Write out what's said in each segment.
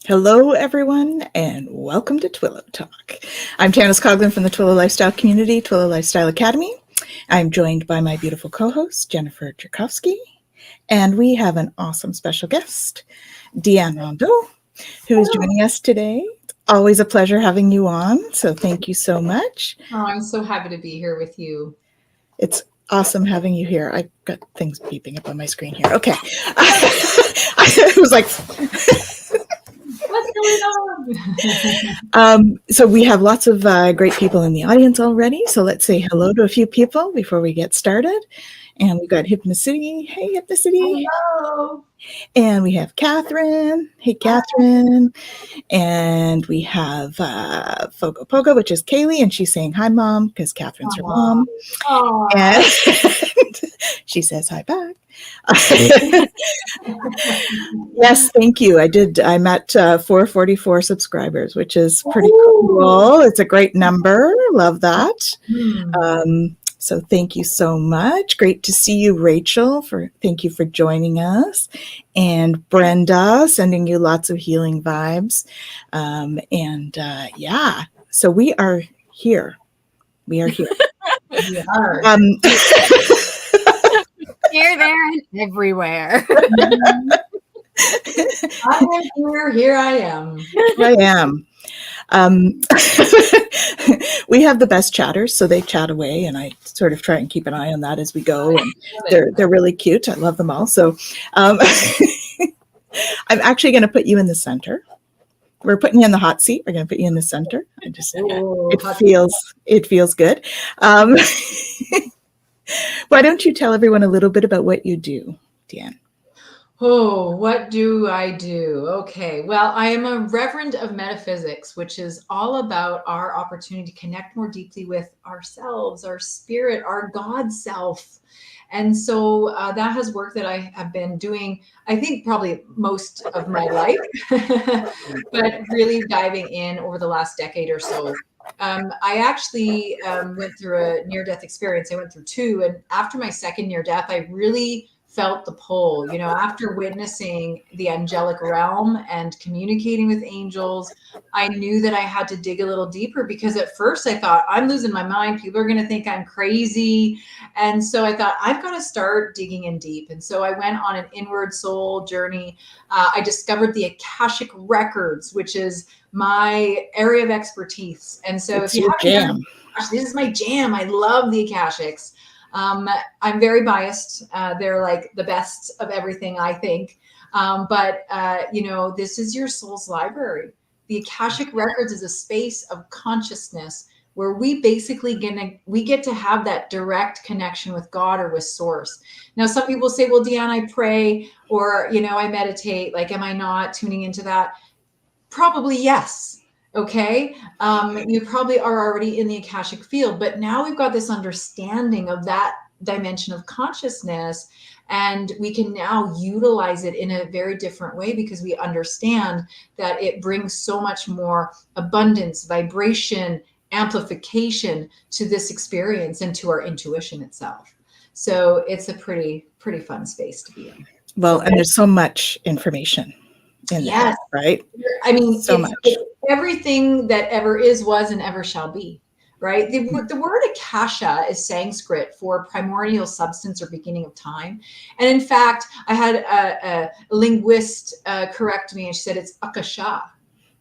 Hello, everyone, and welcome to Twillow Talk. I'm Janice Coughlin from the Twillow Lifestyle Community, Twillow Lifestyle Academy. I'm joined by my beautiful co-host, Jennifer Tchaikovsky, and we have an awesome special guest, DeeAnne Riendeau, who is joining us today. It's always a pleasure having you on, so thank you so much. Oh, I'm so happy to be here with you. It's awesome having you here. I've got things beeping up on my screen here. Okay. I was like... What's going on? So we have lots of great people in the audience already. So let's say hello to a few people before we get started. And we've got Hypnocity. Hey, Hypnocity. Hello. And we have Catherine. Hey, Catherine. And we have Fogo Pogo, which is Kaylee. And she's saying hi, Mom, because Catherine's her mom. And she says hi back. Yes, thank you. I'm at 444 subscribers, which is pretty cool. It's a great number. Love that. So thank you so much. Great to see you, Rachel. Thank you for joining us. And Brenda, sending you lots of healing vibes. So we are here. We are here. We are. Here, there, and everywhere. I am here. Here I am. I am. We have the best chatters, so they chat away, and I sort of try and keep an eye on that as we go. And they're really cute. I love them all. So I'm actually going to put you in the center. We're putting you in the hot seat. We're going to put you in the center. It feels good. Why don't you tell everyone a little bit about what you do, DeeAnne? Oh, what do I do? Okay. Well, I am a Reverend of Metaphysics, which is all about our opportunity to connect more deeply with ourselves, our spirit, our God self. And so that has work that I have been doing, I think probably most of my life, but really diving in over the last decade or so. I actually went through a near-death experience. I went through two. And after my second near-death, I really felt the pull, after witnessing the angelic realm and communicating with angels. I knew that I had to dig a little deeper, because at first I thought, I'm losing my mind. People are going to think I'm crazy. And so I thought, I've got to start digging in deep. And so I went on an inward soul journey. I discovered the Akashic Records, which is my area of expertise. And so it's your jam. This is my jam. I love the Akashics. I'm very biased. They're like the best of everything, I think. But this is your soul's library. The Akashic Records is a space of consciousness where we basically get to have that direct connection with God or with Source. Now, some people say, well, DeeAnne, I pray, or, I meditate. Like, am I not tuning into that? Probably yes. Okay. You probably are already in the Akashic field, but now we've got this understanding of that dimension of consciousness, and we can now utilize it in a very different way, because we understand that it brings so much more abundance, vibration, amplification to this experience and to our intuition itself. So it's a pretty fun space to be in. Well, and there's so much information in there, right? I mean, so much. Everything that ever is, was, and ever shall be, right? The word Akasha is Sanskrit for primordial substance or beginning of time. And in fact, I had a linguist correct me, and she said it's Akasha.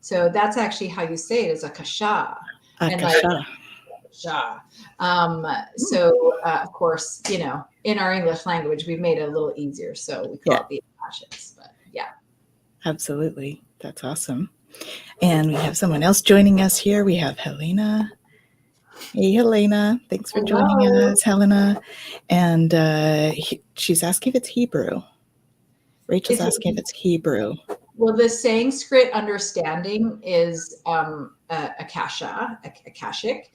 So that's actually how you say it, is Akasha. Akasha. So of course, in our English language, we've made it a little easier. So we call it the Akashics, but yeah. Absolutely. That's awesome. And we have someone else joining us here. We have Helena. Hey, Helena. Thanks for joining us, Helena. And she's asking if it's Hebrew. Rachel's asking if it's Hebrew. Well, the Sanskrit understanding is Akashic.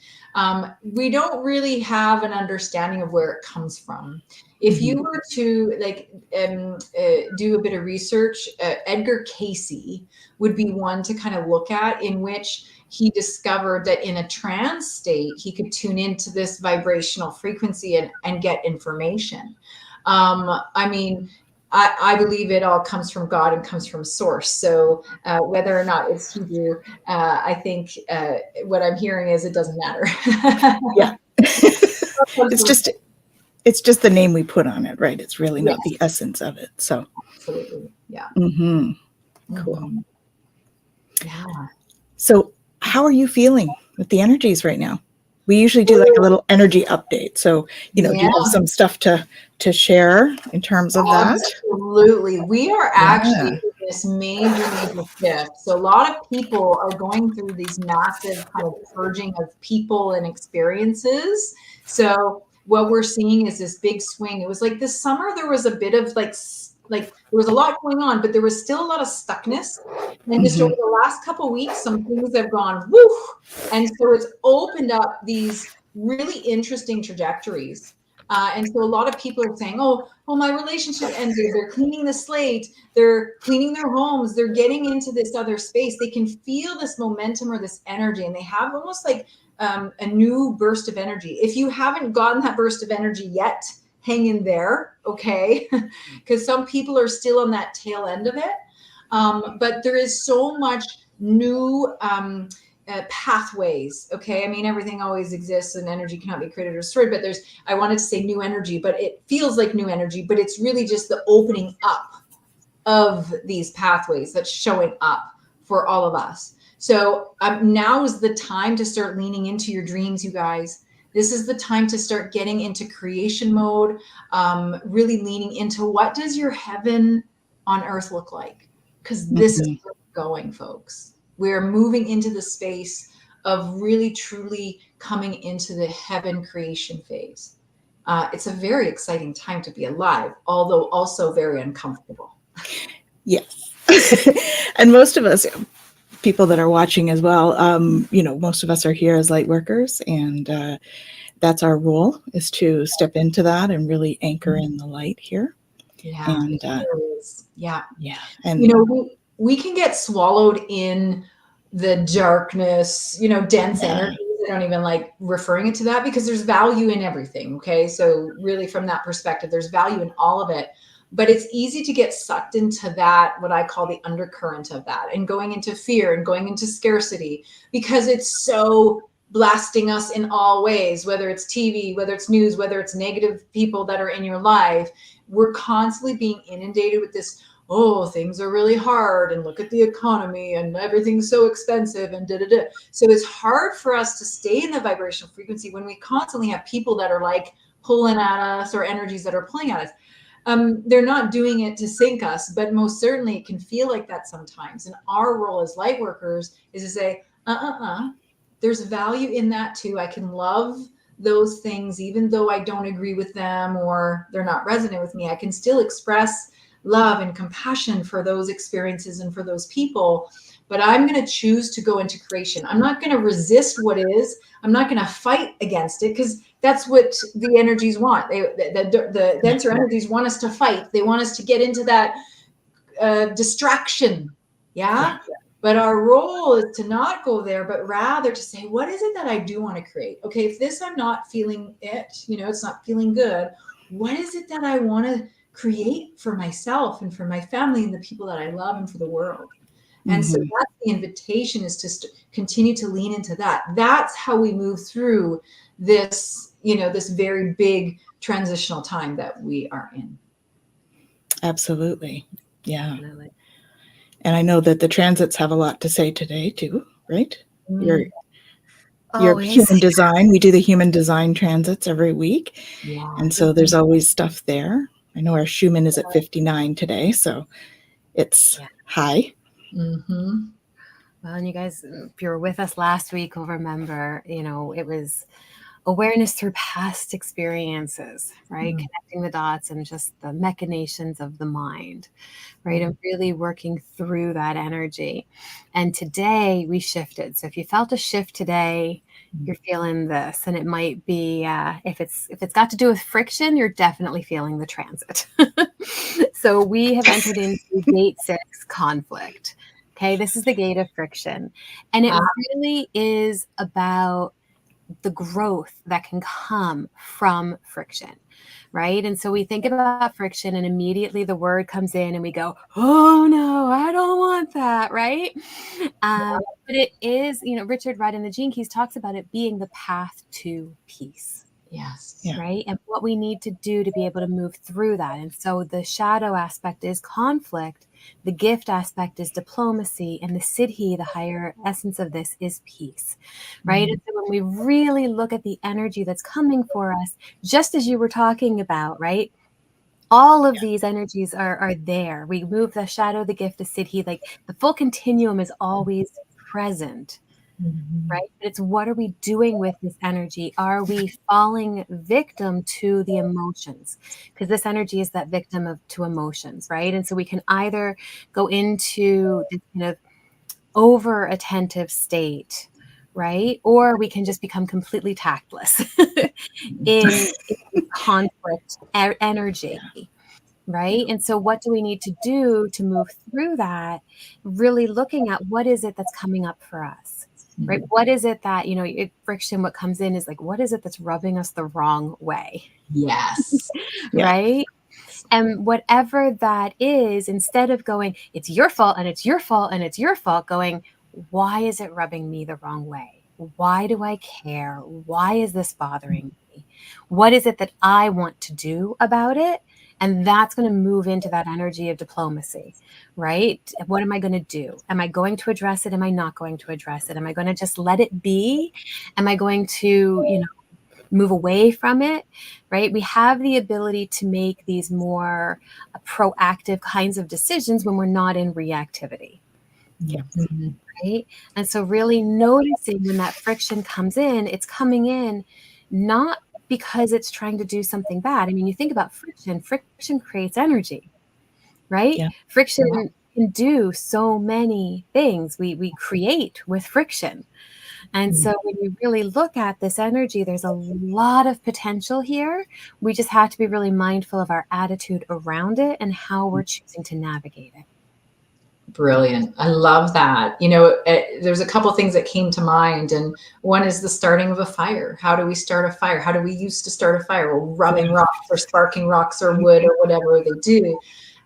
We don't really have an understanding of where it comes from. If you were to do a bit of research, Edgar Cayce would be one to kind of look at, in which he discovered that in a trance state, he could tune into this vibrational frequency and get information. I mean, I believe it all comes from God and comes from source. So whether or not it's Hebrew, I think what I'm hearing is it doesn't matter. Yeah. It's just the name we put on it, right? It's really not the essence of it. So absolutely. Yeah. Cool. Mhm. Yeah. So how are you feeling with the energies right now? We usually do like a little energy update. So, do you have some stuff to share in terms of that? Absolutely. We are actually in this major shift. So a lot of people are going through these massive kind of purging of people and experiences. So what we're seeing is this big swing. It was like this summer, there was a bit of like there was a lot going on, but there was still a lot of stuckness. And just over the last couple of weeks, some things have gone woo. And so it's opened up these really interesting trajectories. And so a lot of people are saying, oh, my relationship ended. They're cleaning the slate. They're cleaning their homes. They're getting into this other space. They can feel this momentum or this energy, and they have almost like a new burst of energy. If you haven't gotten that burst of energy yet, hang in there, okay? Because some people are still on that tail end of it. But there is so much new pathways. Okay. I mean, everything always exists and energy cannot be created or destroyed, but I wanted to say new energy, but it feels like new energy, but it's really just the opening up of these pathways that's showing up for all of us. So now is the time to start leaning into your dreams, you guys. This is the time to start getting into creation mode, really leaning into what does your heaven on earth look like? Because this is where we're going, folks. We're moving into the space of really, truly coming into the heaven creation phase. It's a very exciting time to be alive, although also very uncomfortable. Yes. And most of us, people that are watching as well, most of us are here as light workers, and that's our role, is to step into that and really anchor in the light here. Yeah. And yeah. And we can get swallowed in the darkness, dense energy. I don't even like referring it to that because there's value in everything. Okay. So really from that perspective, there's value in all of it, but it's easy to get sucked into that, what I call the undercurrent of that, and going into fear and going into scarcity because it's so blasting us in all ways, whether it's TV, whether it's news, whether it's negative people that are in your life. We're constantly being inundated with this, oh, things are really hard, and look at the economy, and everything's so expensive, and da-da-da. So it's hard for us to stay in the vibrational frequency when we constantly have people that are like pulling at us, or energies that are pulling at us. They're not doing it to sink us, but most certainly it can feel like that sometimes. And our role as light workers is to say, there's value in that too. I can love those things, even though I don't agree with them or they're not resonant with me. I can still express love and compassion for those experiences and for those people, but I'm going to choose to go into creation. I'm not going to resist what is. I'm not going to fight against it, because that's what the energies want. The denser energies want us to fight. They want us to get into that distraction. Yeah. But our role is to not go there, but rather to say, what is it that I do want to create? Okay, if this, I'm not feeling it, it's not feeling good. What is it that I want to create for myself and for my family and the people that I love and for the world? And so that's the invitation, is to continue to lean into that. That's how we move through this, this very big transitional time that we are in. Absolutely. Yeah. Absolutely. And I know that the transits have a lot to say today too, right? Your human design. We do the human design transits every week. Yeah. And so there's always stuff there. I know our Schumann is at 59 today, so it's high. Well, and you guys, if you were with us last week, will remember, it was awareness through past experiences, right? Connecting the dots and just the machinations of the mind, right? And really working through that energy. And today we shifted. So if you felt a shift today, you're feeling this, and it might be, if it's got to do with friction, you're definitely feeling the transit. So we have entered into gate 6, conflict. Okay. This is the gate of friction. And it really is about the growth that can come from friction, right? And so we think about friction and immediately the word comes in and we go, oh no, I don't want that, right? But it is, Richard Rudd in the Gene Keys talks about it being the path to peace. Yes. Yeah. Right. And what we need to do to be able to move through that. And so the shadow aspect is conflict. The gift aspect is diplomacy. And the siddhi, the higher essence of this, is peace. Right. And so when we really look at the energy that's coming for us, just as you were talking about, right? All of these energies are there. We move the shadow, the gift, the siddhi, like the full continuum is always present. Right? But it's what are we doing with this energy? Are we falling victim to the emotions? Because this energy is that victim to emotions, right? And so we can either go into this kind of over attentive state, right? Or we can just become completely tactless in conflict energy. Right. And so what do we need to do to move through that? Really looking at what is it that's coming up for us, right? What is it that, friction, what comes in is like, what is it that's rubbing us the wrong way? Yes. Right. And whatever that is, instead of going, it's your fault and it's your fault and it's your fault, going, why is it rubbing me the wrong way? Why do I care? Why is this bothering me? What is it that I want to do about it? And that's going to move into that energy of diplomacy, right? What am I going to do? Am I going to address it? Am I not going to address it? Am I going to just let it be? Am I going to, move away from it, right? We have the ability to make these more proactive kinds of decisions when we're not in reactivity. Yeah. Right? And so really noticing when that friction comes in, it's coming in not because it's trying to do something bad. I mean, you think about friction creates energy, right? Yeah. Friction can do so many things. We create with friction. And so when you really look at this energy, there's a lot of potential here. We just have to be really mindful of our attitude around it and how we're choosing to navigate it. Brilliant. I love that. There's a couple things that came to mind, and one is the starting of a fire. How do we start a fire? How do we used to start a fire? Well, rubbing rocks or sparking rocks or wood or whatever they do.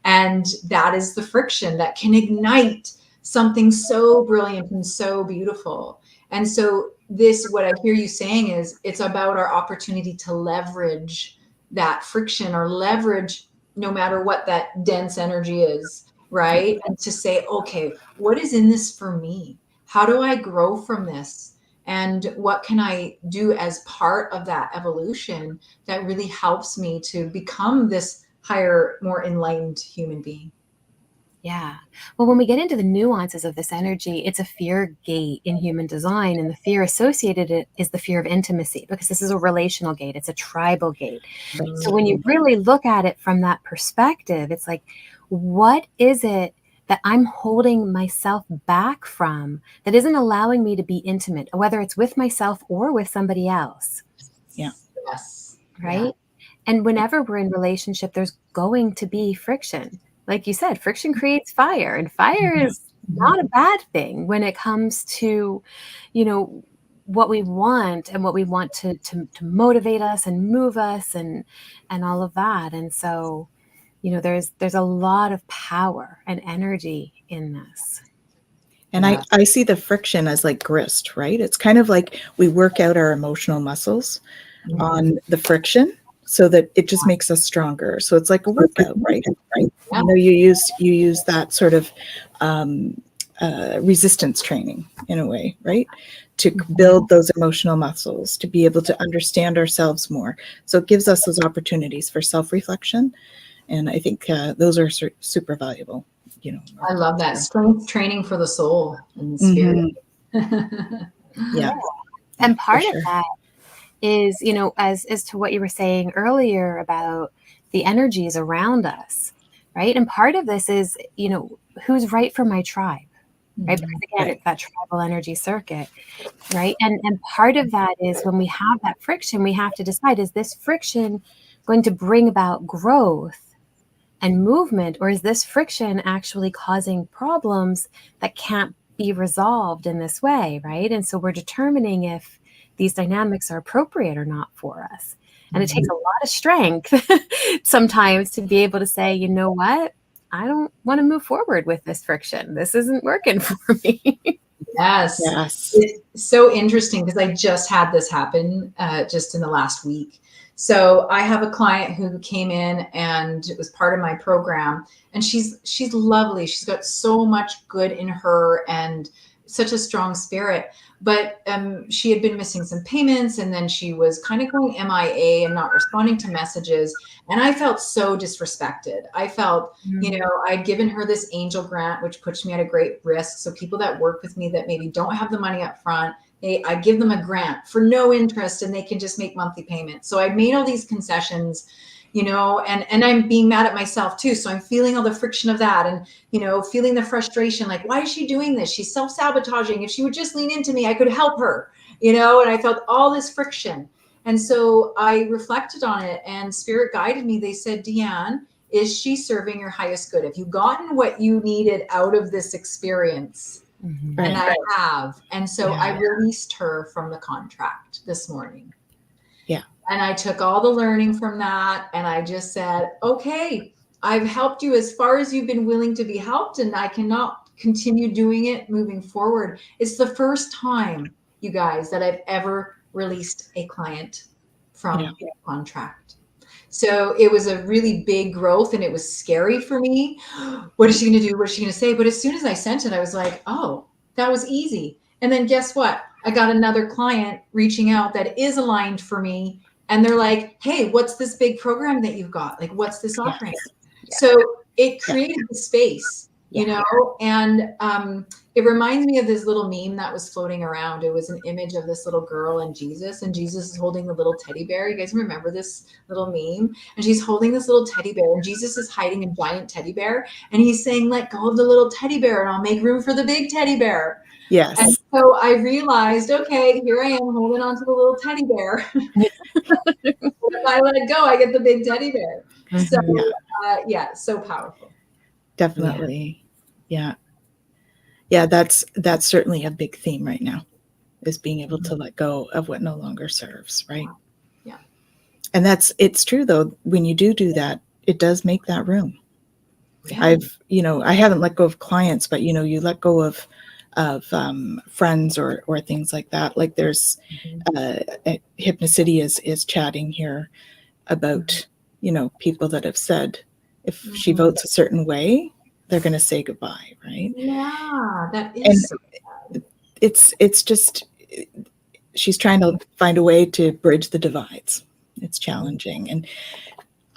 And that is the friction that can ignite something so brilliant and so beautiful. And so what I hear you saying is it's about our opportunity to leverage that friction or leverage no matter what that dense energy is, right? And to say, okay, what is in this for me? How do I grow from this? And what can I do as part of that evolution that really helps me to become this higher, more enlightened human being? Yeah. Well, when we get into the nuances of this energy, it's a fear gate in human design. And the fear associated it is the fear of intimacy, because this is a relational gate. It's a tribal gate. So when you really look at it from that perspective, it's like, what is it that I'm holding myself back from that isn't allowing me to be intimate, whether it's with myself or with somebody else? Yeah. Yes. Right. Yeah. And whenever we're in relationship, there's going to be friction. Like you said, friction creates fire, and fire is not a bad thing when it comes to, what we want and what we want to motivate us and move us and all of that. And so, there's a lot of power and energy in this. And I see the friction as like grist, right? It's kind of like we work out our emotional muscles on the friction, so that it just makes us stronger. So it's like a workout, right? Yeah. You use that sort of resistance training in a way, right? To build those emotional muscles, to be able to understand ourselves more. So it gives us those opportunities for self-reflection. And I think those are super valuable. I love that. Strength training for the soul and the spirit. Yeah. And part of that is, as to what you were saying earlier about the energies around us, right? And part of this is, who's right for my tribe, right? Because again, it's that tribal energy circuit, right? And part of that is when we have that friction, we have to decide, is this friction going to bring about growth and movement, or is this friction actually causing problems that can't be resolved in this way, right? And so we're determining if these dynamics are appropriate or not for us. And it takes a lot of strength sometimes to be able to say, you know what? I don't want to move forward with this friction. This isn't working for me. Yes. It's so interesting because I just had this happen just in the last week. So I have a client who came in and it was part of my program, and she's lovely. She's got so much good in her and such a strong spirit. But she had been missing some payments, and then she was kind of going MIA and not responding to messages. And I felt so disrespected. I felt, you know, I'd given her this angel grant, which puts me at a great risk. So people that work with me that maybe don't have the money up front, I give them a grant for no interest and they can just make monthly payments. So I made all these concessions, you know, and I'm being mad at myself too. So I'm feeling all the friction of that and, you know, feeling the frustration, like, why is she doing this? She's self-sabotaging. If she would just lean into me, I could help her, you know, and I felt all this friction. And so I reflected on it and spirit guided me. They said, DeeAnne, is she serving your highest good? Have you gotten what you needed out of this experience? And I have. And so I released her from the contract this morning. Yeah. And I took all the learning from that. And I just said, okay, I've helped you as far as you've been willing to be helped. And I cannot continue doing it moving forward. It's the first time, you guys, that I've ever released a client from a contract. So it was a really big growth and it was scary for me. What is she going to do? What is she going to say? But as soon as I sent it, I was like, oh, that was easy. And then guess what? I got another client reaching out that is aligned for me. And they're like, hey, what's this big program that you've got? Like, what's this offering? So it created the space, you know, and it reminds me of this little meme that was floating around. It was an image of this little girl and Jesus is holding the little teddy bear. You guys remember this little meme? And she's holding this little teddy bear and Jesus is hiding a giant teddy bear. And he's saying, let go of the little teddy bear and I'll make room for the big teddy bear. Yes. And so I realized, okay, here I am holding on to the little teddy bear. If I let it go, I get the big teddy bear. So so powerful. Definitely. Yeah. Yeah, that's certainly a big theme right now, is being able to let go of what no longer serves, right? Yeah. And it's true though, when you do that, it does make that room. Yeah. I haven't let go of clients, but you let go of friends or things like that. Like there's Hypnocity is chatting here about, people that have said if she votes a certain way, they're going to say goodbye, right? Yeah, that is. And it's just, she's trying to find a way to bridge the divides. It's challenging. And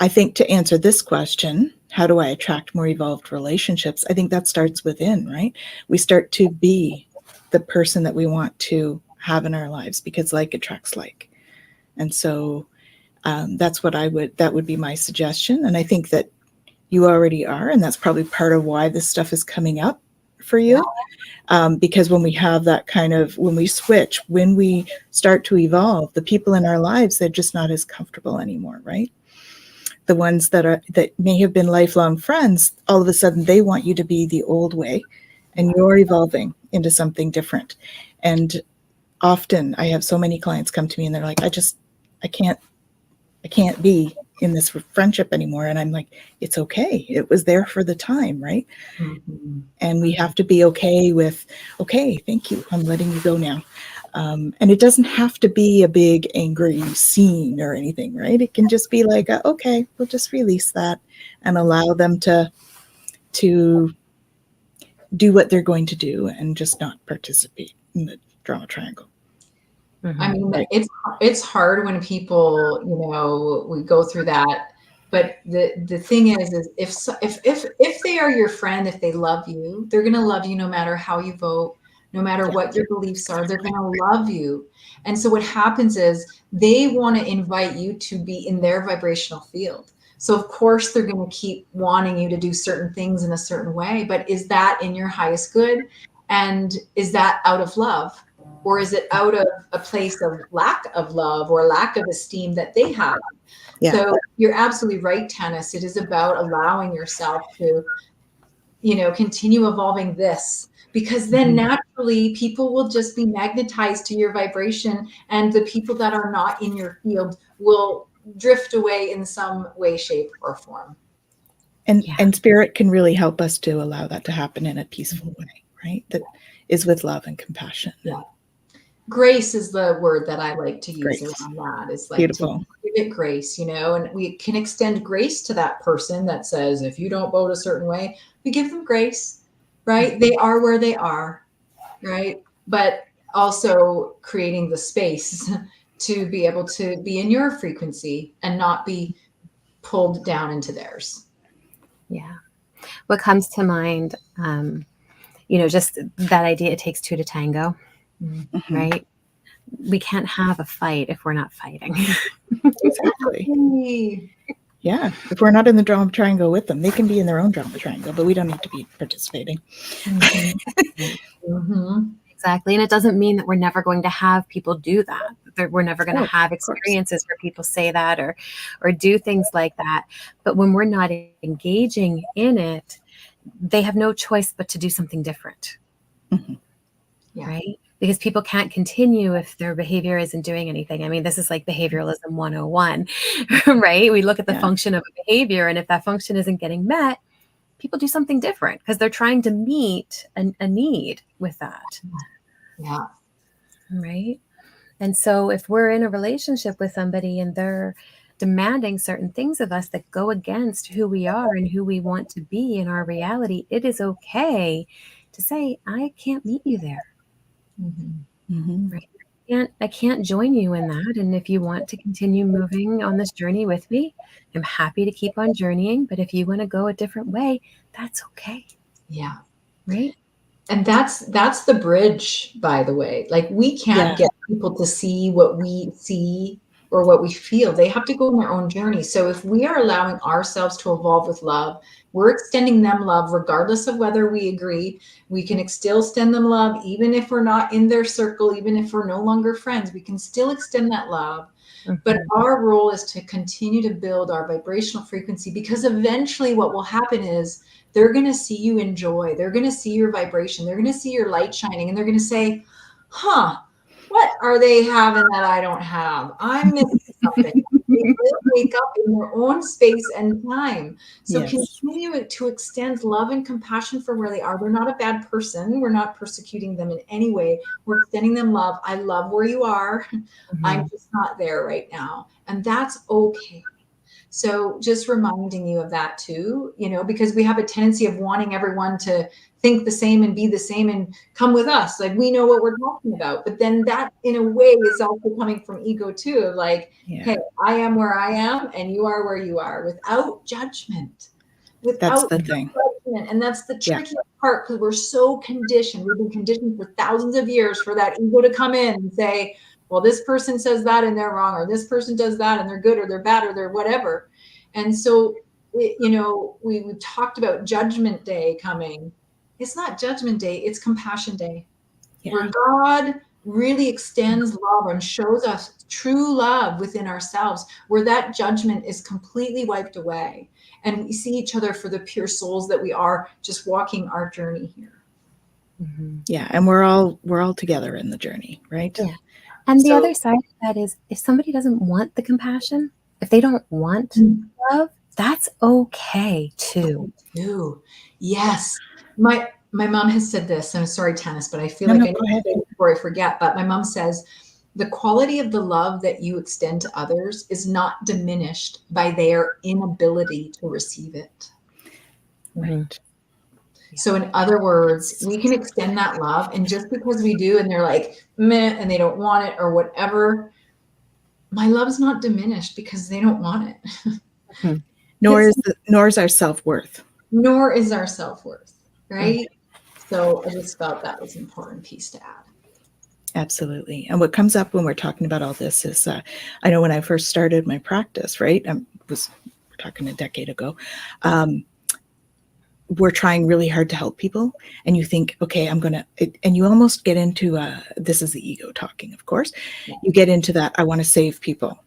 I think to answer this question, how do I attract more evolved relationships? I think that starts within, right? We start to be the person that we want to have in our lives, because like attracts like. And so that's what that would be my suggestion. And I think that you already are, and that's probably part of why this stuff is coming up for you. Because when we have that when we switch, when we start to evolve, the people in our lives, they're just not as comfortable anymore, right? The ones that may have been lifelong friends, all of a sudden they want you to be the old way, and you're evolving into something different. And often I have so many clients come to me and they're like, I can't be in this friendship anymore. And I'm like, it's okay. It was there for the time, right? Mm-hmm. And we have to be okay with, okay, thank you, I'm letting you go now. And it doesn't have to be a big angry scene or anything, right? It can just be like, okay, we'll just release that and allow them to do what they're going to do and just not participate in the drama triangle. Mm-hmm. I mean, it's hard when people, we go through that. But the thing is if they are your friend, if they love you, they're going to love you no matter how you vote. No matter what your beliefs are, they're going to love you. And so what happens is they want to invite you to be in their vibrational field. So of course they're going to keep wanting you to do certain things in a certain way. But is that in your highest good? And is that out of love? Or is it out of a place of lack of love or lack of esteem that they have? Yeah. So you're absolutely right, Tanis. It is about allowing yourself to, continue evolving this. because then naturally people will just be magnetized to your vibration, and the people that are not in your field will drift away in some way, shape, or form. And spirit can really help us to allow that to happen in a peaceful way, right? That is with love and compassion. Yeah. Grace is the word that I like to use Grace. around that. It's like Beautiful. to give it grace, and we can extend grace to that person that says, if you don't vote a certain way, we give them grace, right? They are where they are, right? But also creating the space to be able to be in your frequency and not be pulled down into theirs. Yeah. What comes to mind, just that idea, it takes two to tango, right? We can't have a fight if we're not fighting. Exactly. Yeah. If we're not in the drama triangle with them, they can be in their own drama triangle, but we don't need to be participating. Exactly. And it doesn't mean that we're never going to have people do that. That we're never going to have experiences where people say that or do things like that. But when we're not engaging in it, they have no choice but to do something different. Right? Because people can't continue if their behavior isn't doing anything. I mean, this is like behavioralism 101, right? We look at the function of a behavior, and if that function isn't getting met, people do something different because they're trying to meet a need with that. Yeah. Right. And so if we're in a relationship with somebody and they're demanding certain things of us that go against who we are and who we want to be in our reality, it is okay to say, I can't meet you there. Right? I can't join you in that. And if you want to continue moving on this journey with me, I'm happy to keep on journeying. But if you want to go a different way, that's okay. Yeah. Right. And that's the bridge, by the way. Like, we can't get people to see what we see or what we feel. They have to go on their own journey. So if we are allowing ourselves to evolve with love, we're extending them love regardless of whether we agree. We can still extend them love even if we're not in their circle, even if we're no longer friends. We can still extend that love. But our role is to continue to build our vibrational frequency, because eventually what will happen is they're going to see you in joy. They're going to see your vibration. They're going to see your light shining, and they're going to say, what are they having that I don't have? I'm missing something. They will wake up in their own space and time. So continue to extend love and compassion for where they are. They're not a bad person. We're not persecuting them in any way. We're extending them love. I love where you are. I'm just not there right now. And that's okay. So just reminding you of that too, because we have a tendency of wanting everyone to think the same and be the same and come with us. Like, we know what we're talking about. But then that in a way is also coming from ego too, of like, hey, I am where I am and you are where you are, without judgment. That's the thing. Judgment. And that's the tricky part, because we're so conditioned. We've been conditioned for thousands of years for that ego to come in and say, well, this person says that and they're wrong, or this person does that and they're good, or they're bad, or they're whatever. And so, we talked about Judgment Day coming. It's not Judgment Day, it's Compassion Day, where God really extends love and shows us true love within ourselves, where that judgment is completely wiped away. And we see each other for the pure souls that we are, just walking our journey here. Yeah. And we're all together in the journey, right? Yeah. And the other side of that is, if somebody doesn't want the compassion, if they don't want love, that's okay too. Yes. My mom has said this, and I'm sorry, Tanis, but I feel I need to say it before I forget. But my mom says, the quality of the love that you extend to others is not diminished by their inability to receive it. Right. So in other words, we can extend that love, and just because we do and they're like, meh, and they don't want it or whatever, my love's not diminished because they don't want it. Nor is our self-worth. Nor is our self-worth, right? So I just felt that was an important piece to add. Absolutely. And what comes up when we're talking about all this is, I know when I first started my practice, right? We're talking a decade ago. We're trying really hard to help people, and you think, okay, and you almost get into, this is the ego talking, of course. You get into that, I want to save people.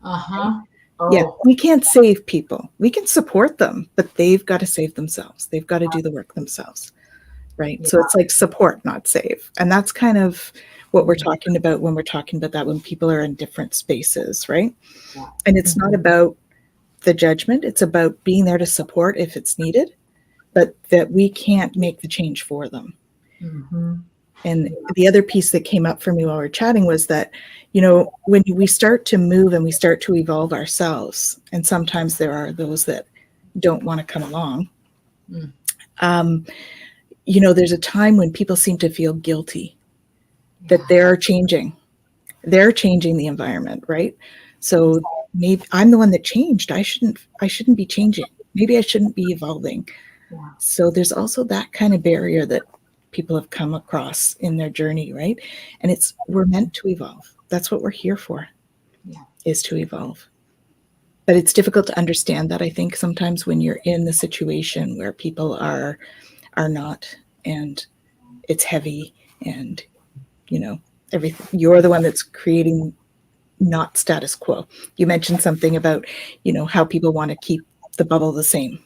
Yeah, we can't save people. We can support them, but they've got to save themselves. They've got to do the work themselves. right? Yeah. So it's like support, not save. And that's kind of what we're talking about when we're talking about that, when people are in different spaces, right? Yeah. And it's not about the judgment. It's about being there to support if it's needed, but that we can't make the change for them. Mm-hmm. And the other piece that came up for me while we were chatting was that, you know, when we start to move and we start to evolve ourselves, and sometimes there are those that don't want to come along, you know, there's a time when people seem to feel guilty that they're changing the environment, right? So maybe I'm the one that changed. I shouldn't be changing. Maybe I shouldn't be evolving. Yeah. So there's also that kind of barrier that people have come across in their journey, right? And we're meant to evolve. That's what we're here for, is to evolve. But it's difficult to understand that, I think, sometimes when you're in the situation where people are not, and it's heavy, and, you know, everything. You're the one that's creating not status quo. You mentioned something about, you know, how people want to keep the bubble the same.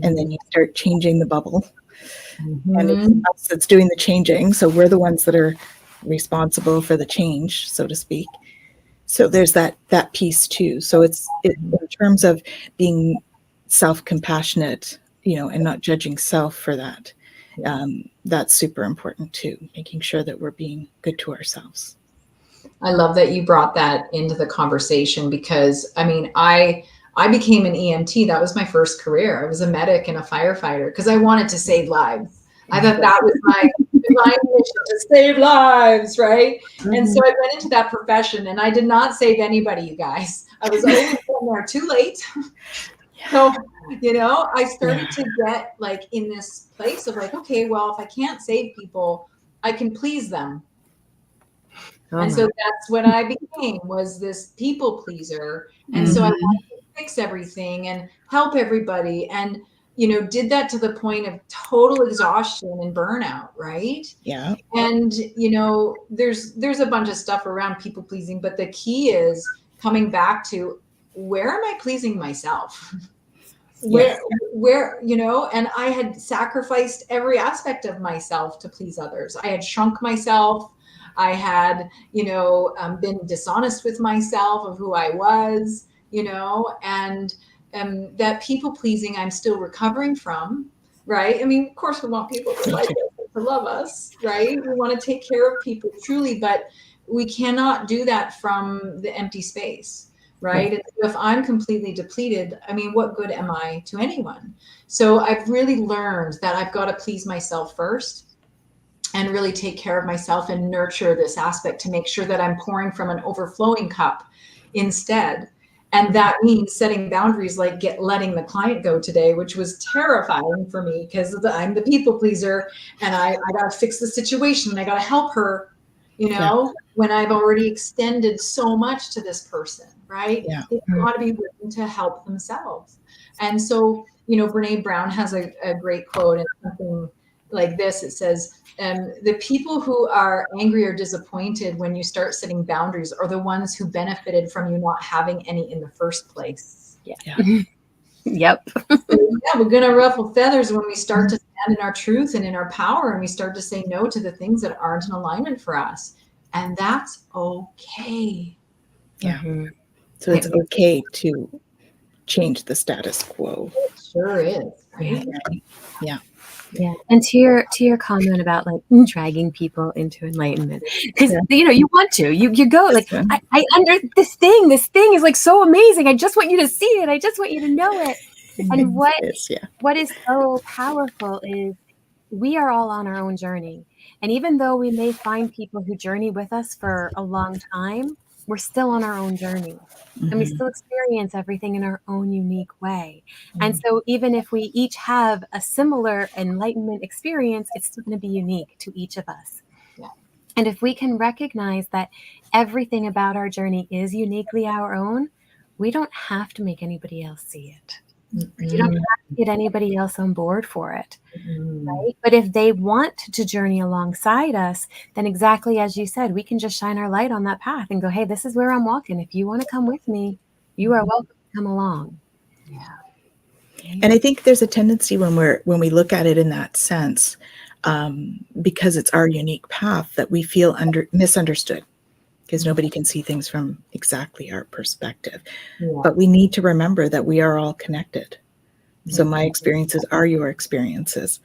And then you start changing the bubble. And it's us that's doing the changing. So we're the ones that are responsible for the change, so to speak. So there's that piece too. So it's in terms of being self-compassionate, you know, and not judging self for that. That's super important too, making sure that we're being good to ourselves. I love that you brought that into the conversation, because I mean, I became an EMT. That was my first career. I was a medic and a firefighter because I wanted to save lives. I thought that was my divine mission, to save lives, right? And so I went into that profession, and I did not save anybody, you guys. I was always in there too late. So, you know, I started to get like in this place of like, okay, well, if I can't save people, I can please them. And so that's what I became, was this people pleaser. And so I wanted to fix everything and help everybody, and, you know, did that to the point of total exhaustion and burnout, right? Yeah. And, you know, there's a bunch of stuff around people pleasing, but the key is coming back to, where am I pleasing myself? Where, you know, and I had sacrificed every aspect of myself to please others. I had shrunk myself. I had, you know, been dishonest with myself of who I was, you know, and that people pleasing I'm still recovering from, right? I mean, of course we want people to like us, to love us, right? We want to take care of people truly, but we cannot do that from the empty space, right? And if I'm completely depleted, I mean, what good am I to anyone? So I've really learned that I've got to please myself first, and really take care of myself and nurture this aspect to make sure that I'm pouring from an overflowing cup instead. And that means setting boundaries, like letting the client go today, which was terrifying for me because I'm the people pleaser, and I got to fix the situation, and I got to help her, you know, when I've already extended so much to this person, right? They've got to be willing to help themselves. And so, you know, Brene Brown has a great quote, and something like this. It says, the people who are angry or disappointed when you start setting boundaries are the ones who benefited from you not having any in the first place. Yep. So, we're going to ruffle feathers when we start to stand in our truth and in our power, and we start to say no to the things that aren't in alignment for us. And that's okay. So it's okay to change the status quo. It sure is, right? Yeah. And to your comment about like dragging people into enlightenment, because you know, you want to, you go like, I under this thing is like so amazing. I just want you to see it. I just want you to know it. And what is so powerful is we are all on our own journey. And even though we may find people who journey with us for a long time, we're still on our own journey. And we still experience everything in our own unique way. And so even if we each have a similar enlightenment experience, it's still going to be unique to each of us. And if we can recognize that everything about our journey is uniquely our own, we don't have to make anybody else see it. You don't have to get anybody else on board for it. Right? But if they want to journey alongside us, then exactly as you said, we can just shine our light on that path and go, hey, this is where I'm walking. If you want to come with me, you are welcome to come along. And I think there's a tendency when we look at it in that sense, because it's our unique path that we feel misunderstood, because nobody can see things from exactly our perspective. Yeah. But we need to remember that we are all connected. So my experiences are your experiences.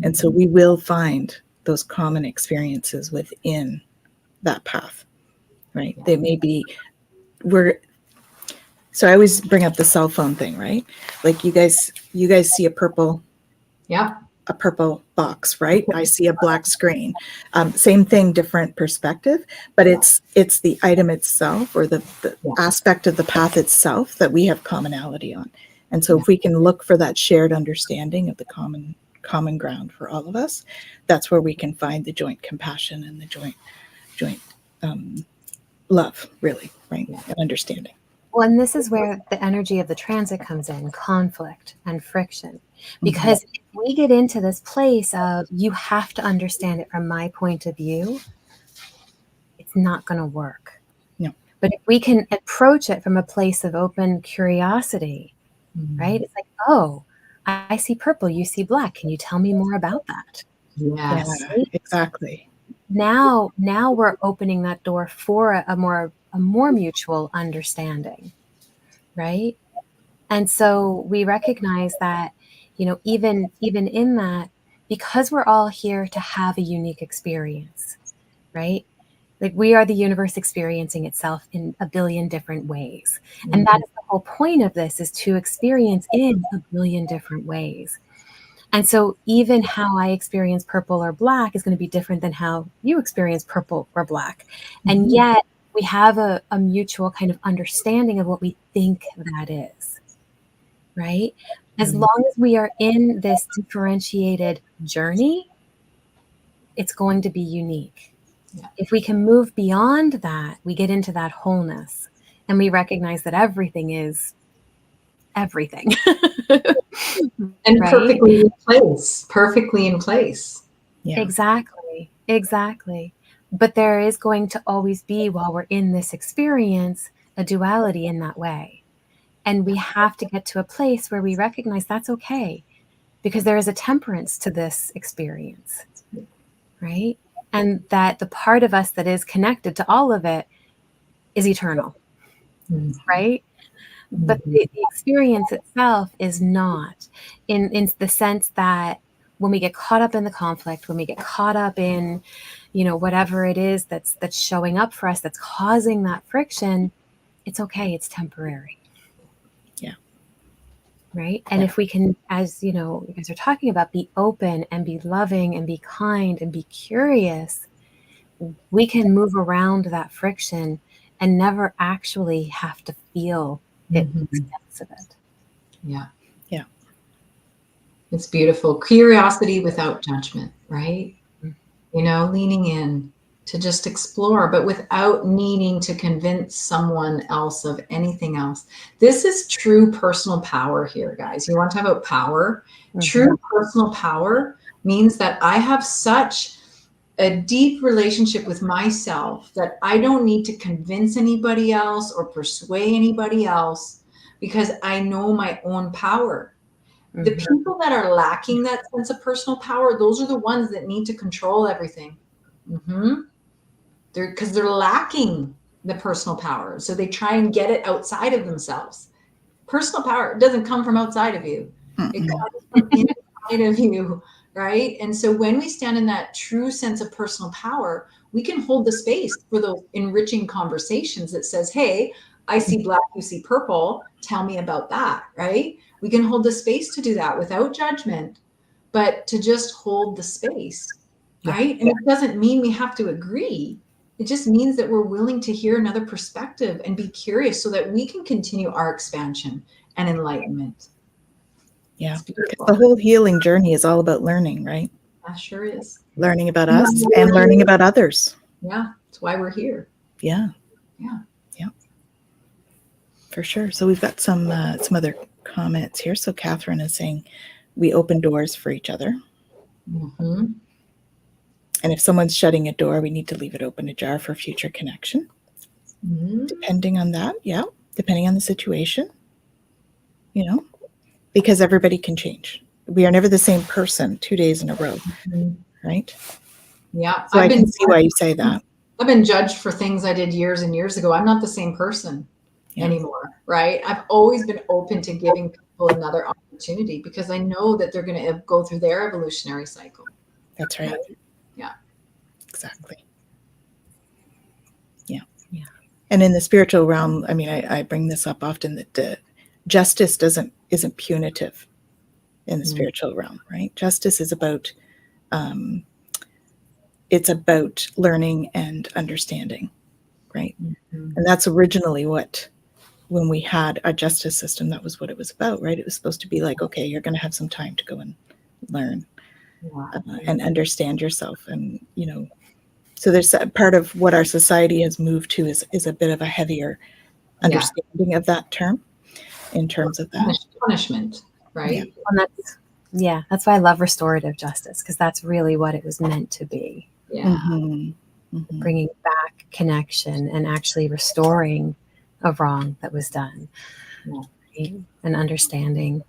And so we will find those common experiences within that path, right? They may be, so I always bring up the cell phone thing, right? Like you guys see a purple box, right? I see a black screen. Same thing, different perspective, but it's the item itself, or the aspect of the path itself that we have commonality on. And so if we can look for that shared understanding of the common ground for all of us, that's where we can find the joint compassion and the joint love, really, right? And understanding. Well, and this is where the energy of the transit comes in, conflict and friction. Because if we get into this place of, you have to understand it from my point of view, it's not going to work. No. But if we can approach it from a place of open curiosity, right? It's like, oh, I see purple, you see black. Can you tell me more about that? Yes. Yeah, exactly. Now we're opening that door for a more mutual understanding, right? And so we recognize that, even in that, because we're all here to have a unique experience, right? Like, we are the universe experiencing itself in a billion different ways. And that is the whole point of this, is to experience in a billion different ways. And so even how I experience purple or black is going to be different than how you experience purple or black. And yet we have a mutual kind of understanding of what we think that is, right? As long as we are in this differentiated journey, it's going to be unique. Yeah. If we can move beyond that, we get into that wholeness, and we recognize that everything is everything. And right? perfectly in place. Yeah. Exactly. But there is going to always be, while we're in this experience, a duality in that way. And we have to get to a place where we recognize that's okay, because there is a temperance to this experience, right? And that the part of us that is connected to all of it is eternal, right? But the experience itself is not, in the sense that when we get caught up in the conflict, when we get caught up in, whatever it is that's showing up for us, that's causing that friction, it's okay. It's temporary. Yeah. Right. And if we can, as you guys are talking about, be open and be loving and be kind and be curious, we can move around that friction and never actually have to feel it, sense of it. Yeah. Yeah. It's beautiful. Curiosity without judgment, right? Leaning in to just explore, but without needing to convince someone else of anything else. This is true personal power here, guys. You want to talk about power? True personal power means that I have such a deep relationship with myself that I don't need to convince anybody else or persuade anybody else, because I know my own power. The people that are lacking that sense of personal power, those are the ones that need to control everything. Because they're lacking the personal power. So they try and get it outside of themselves. Personal power doesn't come from outside of you. It comes from inside of you, right? And so when we stand in that true sense of personal power, we can hold the space for those enriching conversations that says, hey, I see black, you see purple. Tell me about that, right? We can hold the space to do that without judgment, but to just hold the space, right? And it doesn't mean we have to agree. It just means that we're willing to hear another perspective and be curious so that we can continue our expansion and enlightenment. Yeah. The whole healing journey is all about learning, right? That sure is. Learning about us and learning about others. Yeah. That's why we're here. Yeah. For sure. So we've got some other comments here. So Catherine is saying we open doors for each other. And if someone's shutting a door, we need to leave it open ajar for future connection. Depending on that. Yeah. Depending on the situation. Because everybody can change. We are never the same person 2 days in a row. right? Yeah. So I can see why you say that. I've been judged for things I did years and years ago. I'm not the same person anymore, right? I've always been open to giving people another opportunity because I know that they're going to go through their evolutionary cycle. That's right. Yeah. Exactly. Yeah. Yeah. And in the spiritual realm, I mean, I bring this up often that justice isn't punitive in the spiritual realm, right? Justice is about it's about learning and understanding, right? Mm-hmm. And that's originally when we had a justice system, that was what it was about, right? It was supposed to be like, okay, you're going to have some time to go and learn and understand yourself. And, so there's a part of what our society has moved to is a bit of a heavier understanding of that term in terms of that. Punishment, right? Yeah. That's why I love restorative justice, because that's really what it was meant to be. Yeah. Mm-hmm. Mm-hmm. Bringing back connection and actually restoring a wrong that was done, right? And understanding,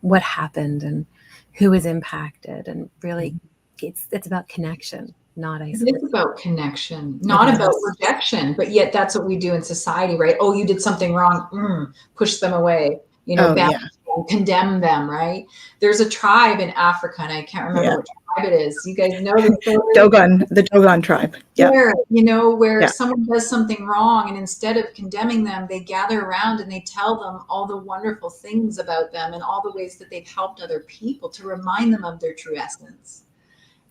what happened and who was impacted, and really, it's about connection, not isolation. It's about connection, not about rejection. But yet, that's what we do in society, right? Oh, you did something wrong. Push them away. Condemn them, right? There's a tribe in Africa, and I can't remember what tribe it is. You guys know the Dogon tribe. Yeah. Where someone does something wrong, and instead of condemning them, they gather around and they tell them all the wonderful things about them and all the ways that they've helped other people to remind them of their true essence.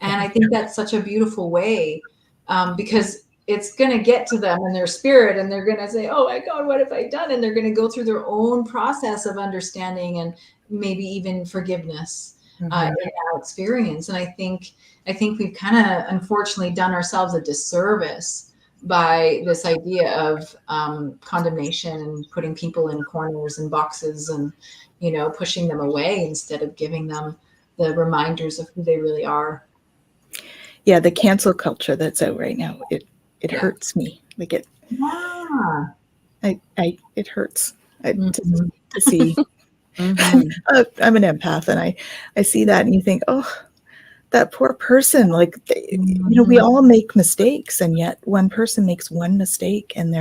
And I think that's such a beautiful way, because it's going to get to them in their spirit, and they're going to say, oh my God, what have I done? And they're going to go through their own process of understanding and maybe even forgiveness in that experience. And I think we've kind of unfortunately done ourselves a disservice by this idea of condemnation and putting people in corners and boxes and, pushing them away instead of giving them the reminders of who they really are. Yeah, the cancel culture that's out right now, it hurts me. Like it hurts to see. I'm an empath, and I see that, and you think, oh, that poor person. Like we all make mistakes, and yet one person makes one mistake, and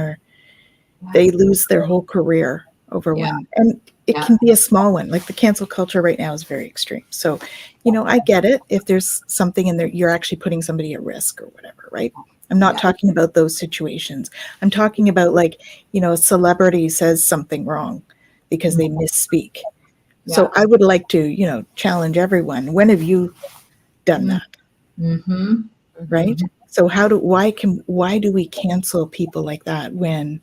they lose their whole career over one. And it can be a small one. Like the cancel culture right now is very extreme. So, I get it if there's something in there, you're actually putting somebody at risk or whatever, right? I'm not talking about those situations. I'm talking about a celebrity says something wrong because they misspeak. Yeah. So I would like to, challenge everyone. When have you done that? Mm-hmm. Right? So why do we cancel people like that when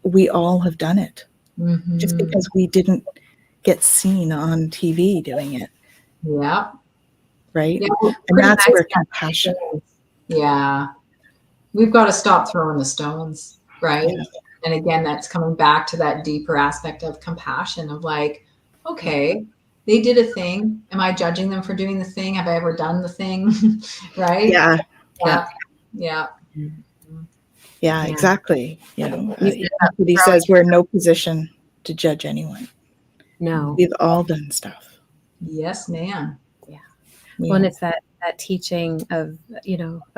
we all have done it? Mm-hmm. Just because we didn't get seen on TV doing it. Yeah. Right? Yeah, and that's where compassion. Yeah. We've got to stop throwing the stones, right? Yeah. And again, that's coming back to that deeper aspect of compassion of like, okay, they did a thing. Am I judging them for doing the thing? Have I ever done the thing? Right? Yeah. Yeah. Yeah. Yeah, exactly. He says we're in no position to judge anyone. No. We've all done stuff. Yes, ma'am. Yeah. Well, and it's that teaching of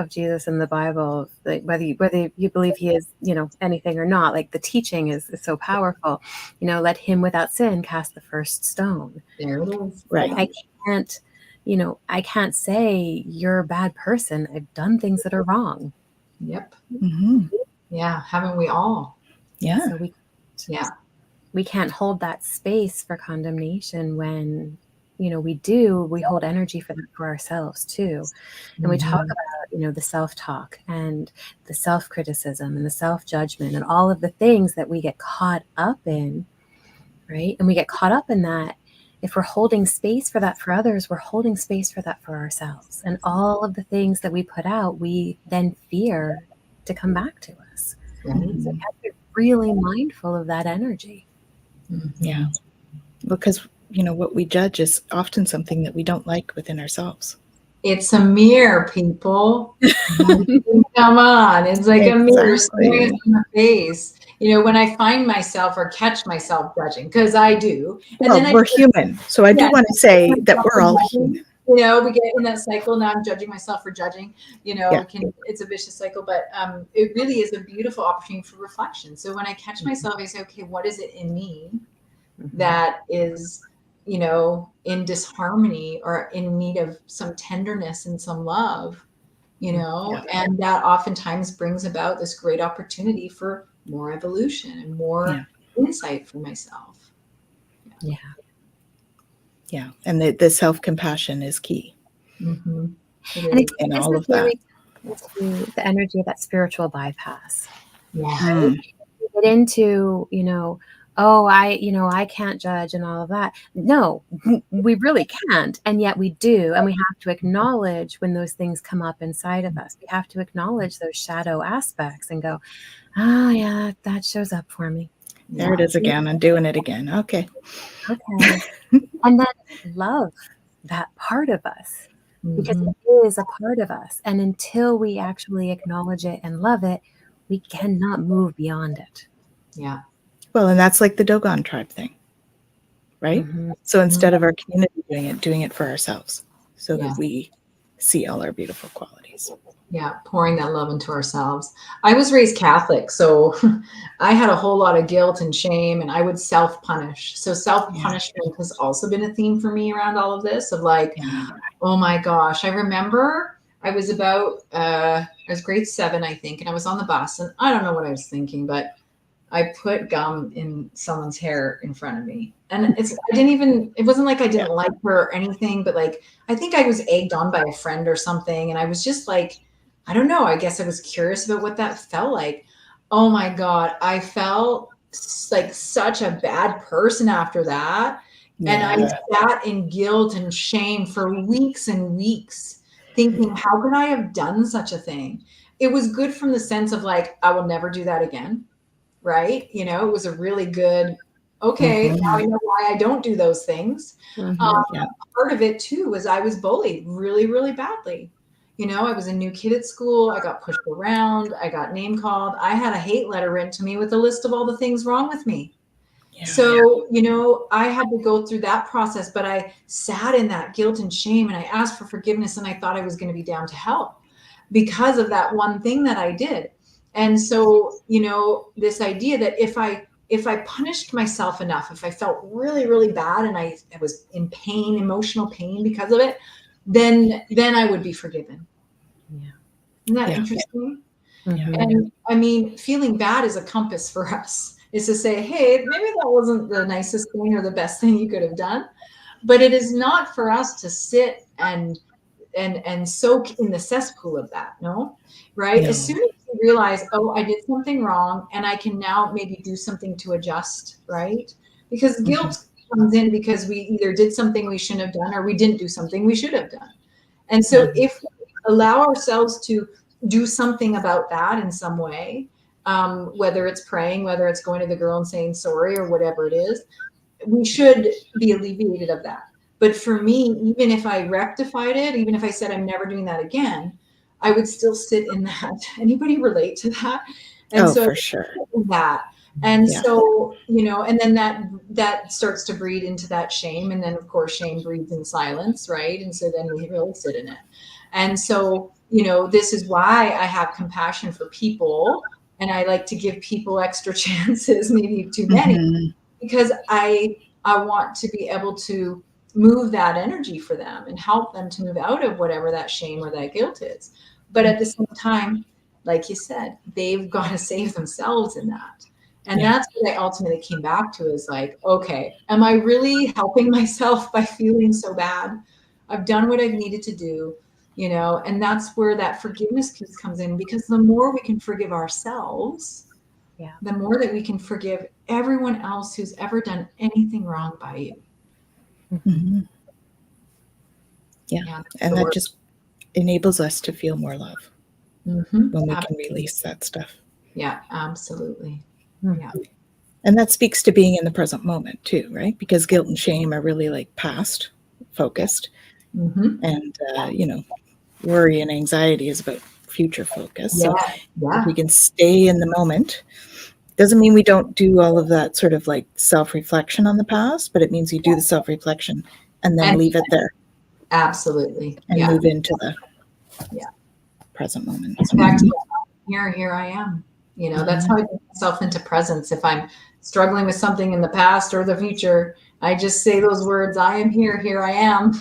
Jesus in the Bible, like whether you believe he is, anything or not, like the teaching is so powerful. Let him without sin cast the first stone. There it is. Right. I can't say you're a bad person. I've done things that are wrong. Yep. Mm-hmm. Yeah. Haven't we all? Yeah. So we can't hold that space for condemnation when, we hold energy for ourselves too. And we talk about, the self-talk and the self-criticism and the self-judgment and all of the things that we get caught up in, right? And we get caught up in that. If we're holding space for that for others, we're holding space for that for ourselves. And all of the things that we put out, we then fear to come back to us. Right? So we have to be really mindful of that energy. Yeah. Because, what we judge is often something that we don't like within ourselves. It's a mirror, people. Come on. It's like a mirror staring us in the face. When I find myself or catch myself judging, because I do. And we're human. So I do want to say that we're all human. we get in that cycle. Now I'm judging myself for judging, Yeah. it's a vicious cycle, but it really is a beautiful opportunity for reflection. So when I catch myself, I say, okay, what is it in me that is, in disharmony or in need of some tenderness and some love, and that oftentimes brings about this great opportunity for more evolution and more insight for myself. Yeah. And the self-compassion is key. Mm-hmm. And it in is all of that. into the energy of that spiritual bypass. Yeah. Get into, I can't judge and all of that. No, we really can't. And yet we do. And we have to acknowledge when those things come up inside of us. We have to acknowledge those shadow aspects and go, oh, yeah, that shows up for me. There it is again. I'm doing it again. Okay. And then love that part of us, because it is a part of us. And until we actually acknowledge it and love it, we cannot move beyond it. Yeah. Well, and that's like the Dogon tribe thing, right? So instead of our community doing it for ourselves, so that we see all our beautiful qualities. Yeah, pouring that love into ourselves. I was raised Catholic, so I had a whole lot of guilt and shame, and I would self-punish. So self-punishment has also been a theme for me around all of this, of like, oh my gosh. I remember I was I was grade 7, I think, and I was on the bus, and I don't know what I was thinking, but I put gum in someone's hair in front of me. And it wasn't like I didn't like her or anything, but like, I think I was egged on by a friend or something. And I was just like, I don't know. I guess I was curious about what that felt like. Oh my God. I felt like such a bad person after that. And I sat in guilt and shame for weeks and weeks thinking, how could I have done such a thing? It was good from the sense of like, I will never do that again. Right. It was a really good, okay, now I know why I don't do those things. Part of it too was I was bullied really, really badly. I was a new kid at school. I got pushed around. I got name called. I had a hate letter written to me with a list of all the things wrong with me. So, I had to go through that process, but I sat in that guilt and shame, and I asked for forgiveness, and I thought I was going to be down to hell because of that one thing that I did. And so, this idea that if I punished myself enough, if I felt really, really bad and I was in pain, emotional pain because of it, then I would be forgiven. Yeah. Isn't that interesting? Mm-hmm. And feeling bad is a compass for us. Is to say, hey, maybe that wasn't the nicest thing or the best thing you could have done. But it is not for us to sit and soak in the cesspool of that, no? Right? No. As soon as you realize, oh, I did something wrong and I can now maybe do something to adjust, right? Because guilt comes in because we either did something we shouldn't have done or we didn't do something we should have done. And so if we allow ourselves to do something about that in some way, whether it's praying, whether it's going to the girl and saying sorry or whatever it is, we should be alleviated of that. But for me, even if I rectified it, even if I said I'm never doing that again, I would still sit in that. Anybody relate to that? And so for sure. That. And so, and then that starts to breed into that shame. And then of course, shame breeds in silence, right? And so then we really sit in it. And so, this is why I have compassion for people. And I like to give people extra chances, maybe too many, because I want to be able to move that energy for them and help them to move out of whatever that shame or that guilt is. But at the same time, like you said, they've got to save themselves in that. And that's what I ultimately came back to is like, okay, am I really helping myself by feeling so bad? I've done what I've needed to do, and that's where that forgiveness piece comes in, because the more we can forgive ourselves, the more that we can forgive everyone else who's ever done anything wrong by you. Mm-hmm. Yeah. And that just enables us to feel more love when we can release that stuff. Yeah, absolutely. Yeah. And that speaks to being in the present moment too, right? Because guilt and shame are really like past focused. And, worry and anxiety is about future focus. So if we can stay in the moment, doesn't mean we don't do all of that sort of like self-reflection on the past, but it means you do the self-reflection and then leave it there. Absolutely. and Yeah. move into the Yeah. present moment. Back to here I am. You know, that's how I get myself into presence. If I'm struggling with something in the past or the future, I just say those words, I am here I am.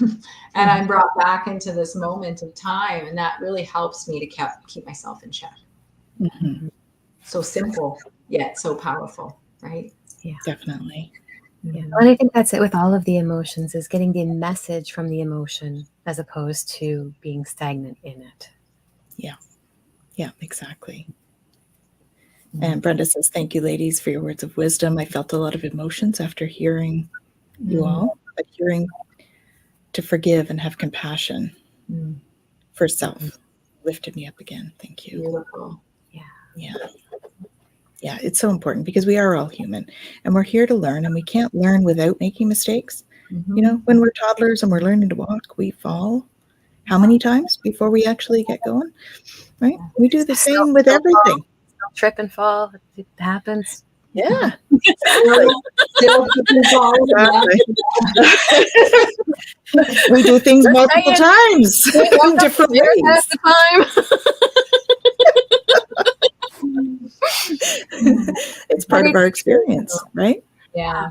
And I'm brought back into this moment of time. And that really helps me to keep myself in check. Mm-hmm. So simple, yet so powerful, right? Yeah. Definitely. Yeah. And I think that's it with all of the emotions, is getting the message from the emotion as opposed to being stagnant in it. Yeah, exactly. And Brenda says, thank you, ladies, for your words of wisdom. I felt a lot of emotions after hearing you all, but hearing to forgive and have compassion for self lifted me up again. Thank you. Beautiful. Yeah, it's so important because we are all human and we're here to learn, and we can't learn without making mistakes. You know, when we're toddlers and we're learning to walk, we fall how many times before we actually get going, right? We do the same with everything. Trip and fall. It happens. Yeah. We do things multiple times in different ways. It's part of our experience, right? Yeah.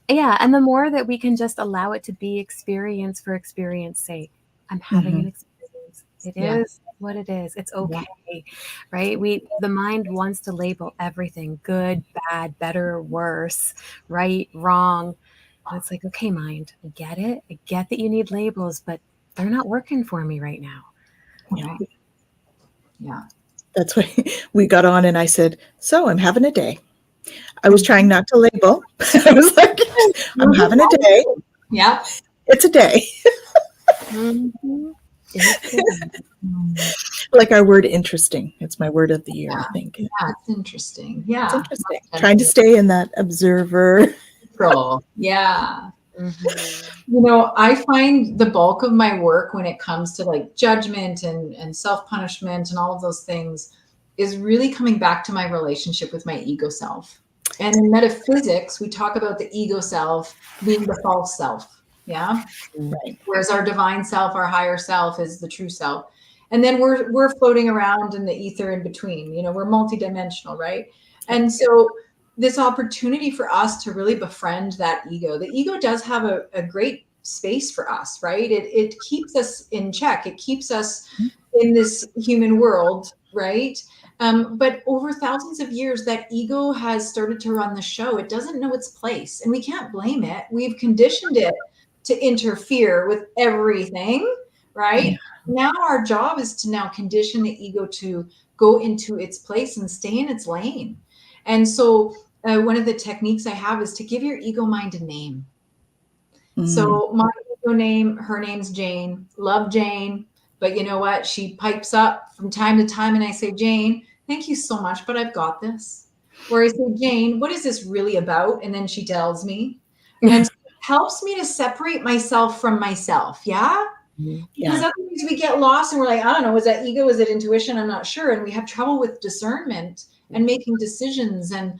Yeah. And the more that we can just allow it to be experience for experience sake. I'm having an experience. It is what it is. It's okay. Right? The mind wants to label everything: good, bad, better, worse, right, wrong. And it's like, okay, mind, I get it. I get that you need labels, but they're not working for me right now. Yeah. Yeah. That's why we got on and I said, so I'm having a day. I was trying not to label. I was like, I'm having a day. Yeah. It's a day. Like our word interesting. It's my word of the year, I think. Yeah, it's interesting. Yeah. It's interesting. Trying to stay in that observer. Control. Yeah. You know, I find the bulk of my work when it comes to like judgment and self-punishment and all of those things is really coming back to my relationship with my ego self. And in metaphysics, we talk about the ego self being the false self. Yeah. Right. Whereas our divine self, our higher self, is the true self. And then we're floating around in the ether in between. You know, we're multidimensional, right? And so this opportunity for us to really befriend that ego. The ego does have a great space for us, right? It keeps us in check. It keeps us in this human world, right? But over thousands of years, that ego has started to run the show. It doesn't know its place, and we can't blame it. We've conditioned it to interfere with everything, right? Yeah. Now our job is to now condition the ego to go into its place and stay in its lane. And so one of the techniques I have is to give your ego mind a name. So my ego name, her name's Jane. Love Jane. But you know what? She pipes up from time to time and I say, Jane, thank you so much, but I've got this. Or I say, Jane, what is this really about? And then she tells me. And so it helps me to separate myself from myself. Yeah? Because otherwise we get lost and we're like, I don't know, is that ego? Is it intuition? I'm not sure. And we have trouble with discernment and making decisions. And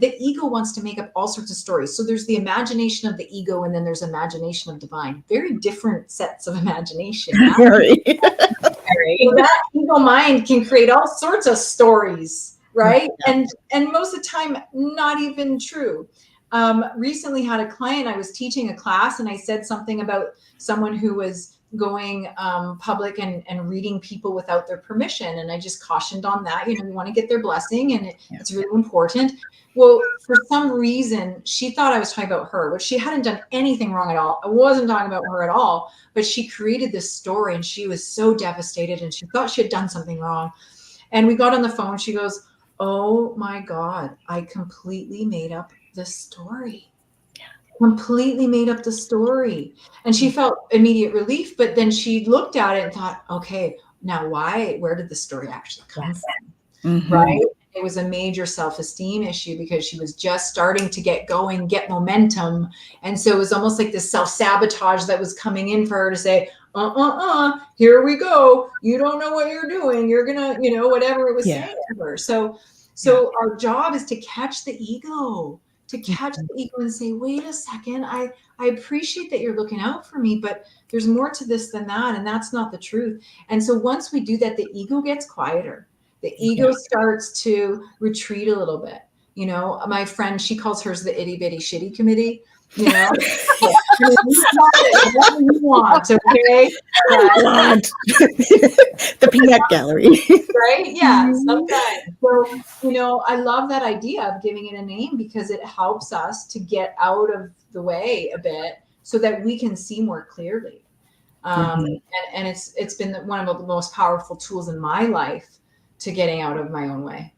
the ego wants to make up all sorts of stories. So there's the imagination of the ego, and then there's imagination of divine. Very different sets of imagination. Yeah? Right. So that ego mind can create all sorts of stories, right? Yeah. And most of the time, not even true. Recently had a client, I was teaching a class and I said something about someone who was going public and reading people without their permission. And I just cautioned on that. You know, we want to get their blessing and it's really important. Well, for some reason, she thought I was talking about her, but she hadn't done anything wrong at all. I wasn't talking about her at all, but she created this story and she was so devastated and she thought she had done something wrong. And we got on the phone. She goes, oh my God, I completely made up this story. Completely made up the story. And she felt immediate relief, but then she looked at it and thought, okay, now where did the story actually come from? Right? It was a major self-esteem issue because she was just starting to get going, get momentum. And so it was almost like this self-sabotage that was coming in for her to say, here we go. You don't know what you're doing. You're gonna, whatever it was saying to her. So our job is to catch the ego. to catch the ego and say, wait a second, I appreciate that you're looking out for me, but there's more to this than that. And that's not the truth. And so once we do that, the ego gets quieter. The ego starts to retreat a little bit. You know, my friend, she calls hers the itty bitty shitty committee. You know, what you want, okay? The peanut gallery, right? Yeah, sometimes. So, you know, I love that idea of giving it a name because it helps us to get out of the way a bit so that we can see more clearly. And it's been one of the most powerful tools in my life to getting out of my own way.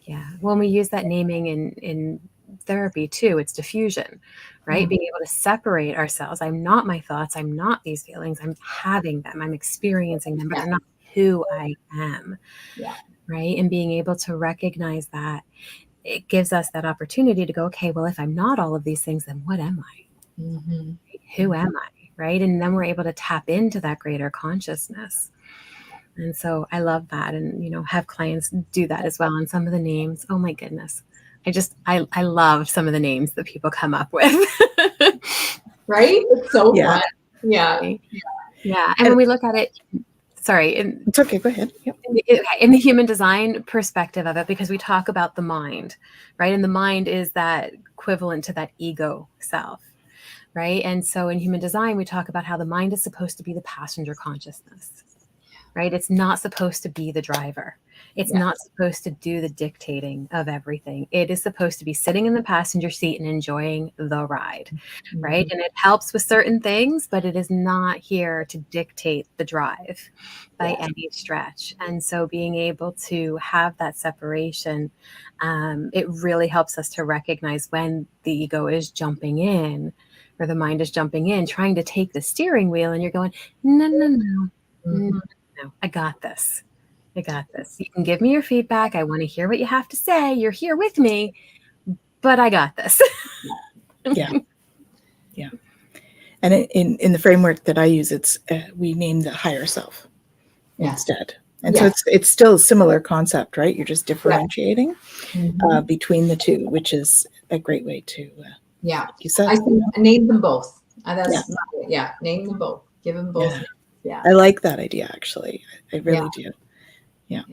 Yeah. When we use that naming in therapy too, it's diffusion, right? Being able to separate ourselves. I'm not my thoughts. I'm not these feelings. I'm having them. I'm experiencing them, but they're not who I am. Yeah. Right. And being able to recognize that, it gives us that opportunity to go, okay, well, if I'm not all of these things, then what am I? Who am I? Right. And then we're able to tap into that greater consciousness. And so I love that. And, you know, have clients do that as well. And some of the names, oh my goodness. I love some of the names that people come up with. Right? It's so fun. Yeah. Yeah. And when we look at it, sorry. It's okay. Go ahead. Yep. In the human design perspective of it, because we talk about the mind, right? And the mind is that equivalent to that ego self, right? And so in human design, we talk about how the mind is supposed to be the passenger consciousness, right? It's not supposed to be the driver. It's not supposed to do the dictating of everything. It is supposed to be sitting in the passenger seat and enjoying the ride, right? And it helps with certain things, but it is not here to dictate the drive by any stretch. And so being able to have that separation, it really helps us to recognize when the ego is jumping in or the mind is jumping in, trying to take the steering wheel, and you're going, no, I got this. I got this. You can give me your feedback. I want to hear what you have to say. You're here with me, but I got this. Yeah. And in the framework that I use, it's we name the higher self instead. And so it's still a similar concept, right? You're just differentiating between the two, which is a great way to. You said. I name them both. Name them both. Give them both. Yeah. I like that idea, actually. I really do. Yeah.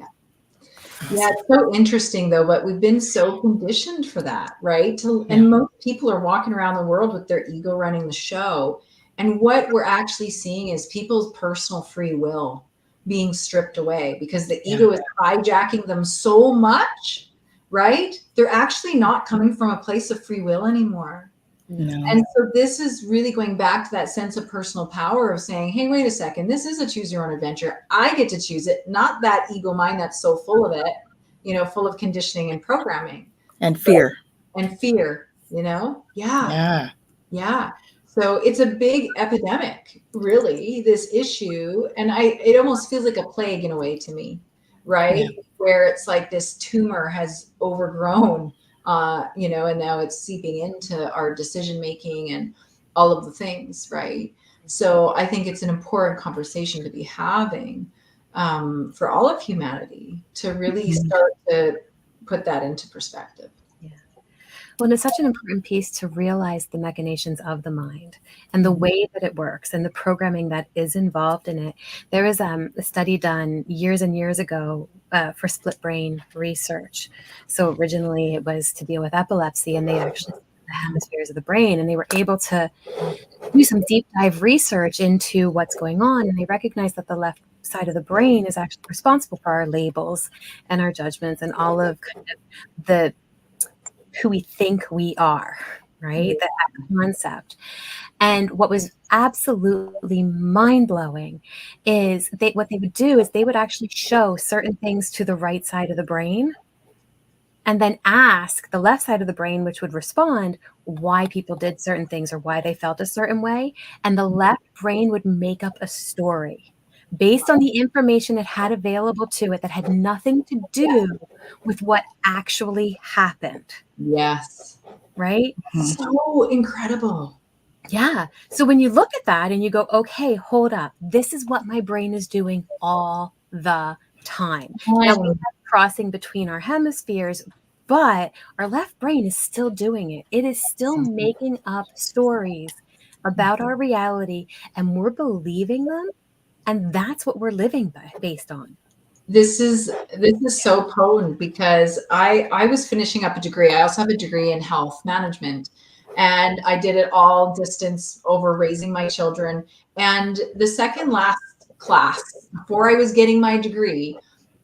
Yeah, it's so interesting though, but we've been so conditioned for that, right? And most people are walking around the world with their ego running the show. And what we're actually seeing is people's personal free will being stripped away because the ego is hijacking them so much, right? They're actually not coming from a place of free will anymore. No. And so this is really going back to that sense of personal power of saying, hey, wait a second, this is a choose your own adventure. I get to choose it, not that ego mind that's so full of it, you know, full of conditioning and programming. And fear. You know? Yeah. So it's a big epidemic, really, this issue. And it almost feels like a plague in a way to me, right? Yeah. Where it's like this tumor has overgrown you know, and now it's seeping into our decision making and all of the things, right? So I think it's an important conversation to be having for all of humanity to really start to put that into perspective. Well, it's such an important piece to realize the machinations of the mind and the way that it works and the programming that is involved in it. There was a study done years and years ago for split brain research. So originally it was to deal with epilepsy, and they actually the hemispheres of the brain, and they were able to do some deep dive research into what's going on. And they recognized that the left side of the brain is actually responsible for our labels and our judgments and all of kind of the who we think we are, right? That concept. And what was absolutely mind-blowing is what they would do is they would actually show certain things to the right side of the brain and then ask the left side of the brain, which would respond, why people did certain things or why they felt a certain way. And the left brain would make up a story based on the information it had available to it that had nothing to do with what actually happened. Yes. Right? So incredible. Yeah. So when you look at that and you go, okay, hold up. This is what my brain is doing all the time. Now, crossing between our hemispheres But our left brain is still doing it. It is still making up stories about our reality, and we're believing them. And that's what we're living based on. This is so potent, because I was finishing up a degree. I also have a degree in health management, and I did it all distance over raising my children. And the second last class before I was getting my degree,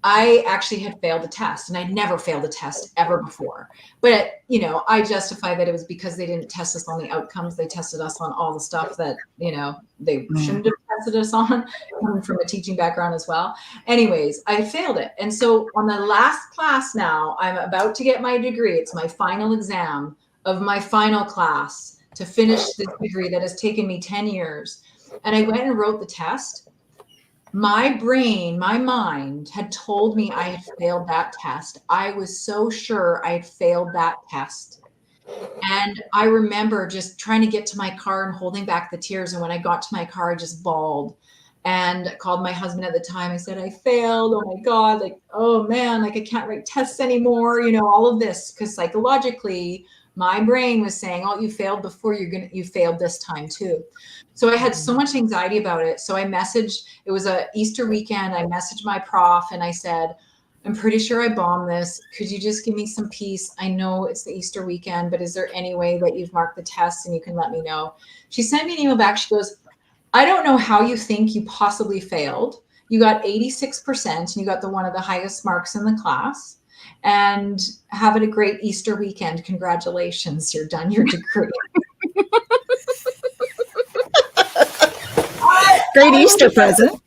I actually had failed a test, and I'd never failed a test ever before. But, you know, I justify that it was because they didn't test us on the outcomes. They tested us on all the stuff that, you know, they shouldn't have tested us on, coming from a teaching background as well. Anyways, I failed it. And so on the last class now, I'm about to get my degree. It's my final exam of my final class to finish this degree that has taken me 10 years. And I went and wrote the test. My brain, my mind had told me I had failed that test. I was so sure I had failed that test. And I remember just trying to get to my car and holding back the tears. And when I got to my car, I just bawled and called my husband at the time. I said, I failed. Oh my God. Like, oh man, like I can't write tests anymore. You know, all of this, because psychologically, my brain was saying, oh, you failed before, you failed this time too. So I had so much anxiety about it. So I messaged, it was a Easter weekend. I messaged my prof and I said, I'm pretty sure I bombed this. Could you just give me some peace? I know it's the Easter weekend, but is there any way that you've marked the test and you can let me know? She sent me an email back. She goes, I don't know how you think you possibly failed. You got 86% and you got one of the highest marks in the class. And have a great Easter weekend. Congratulations, you're done your degree. Great Easter present.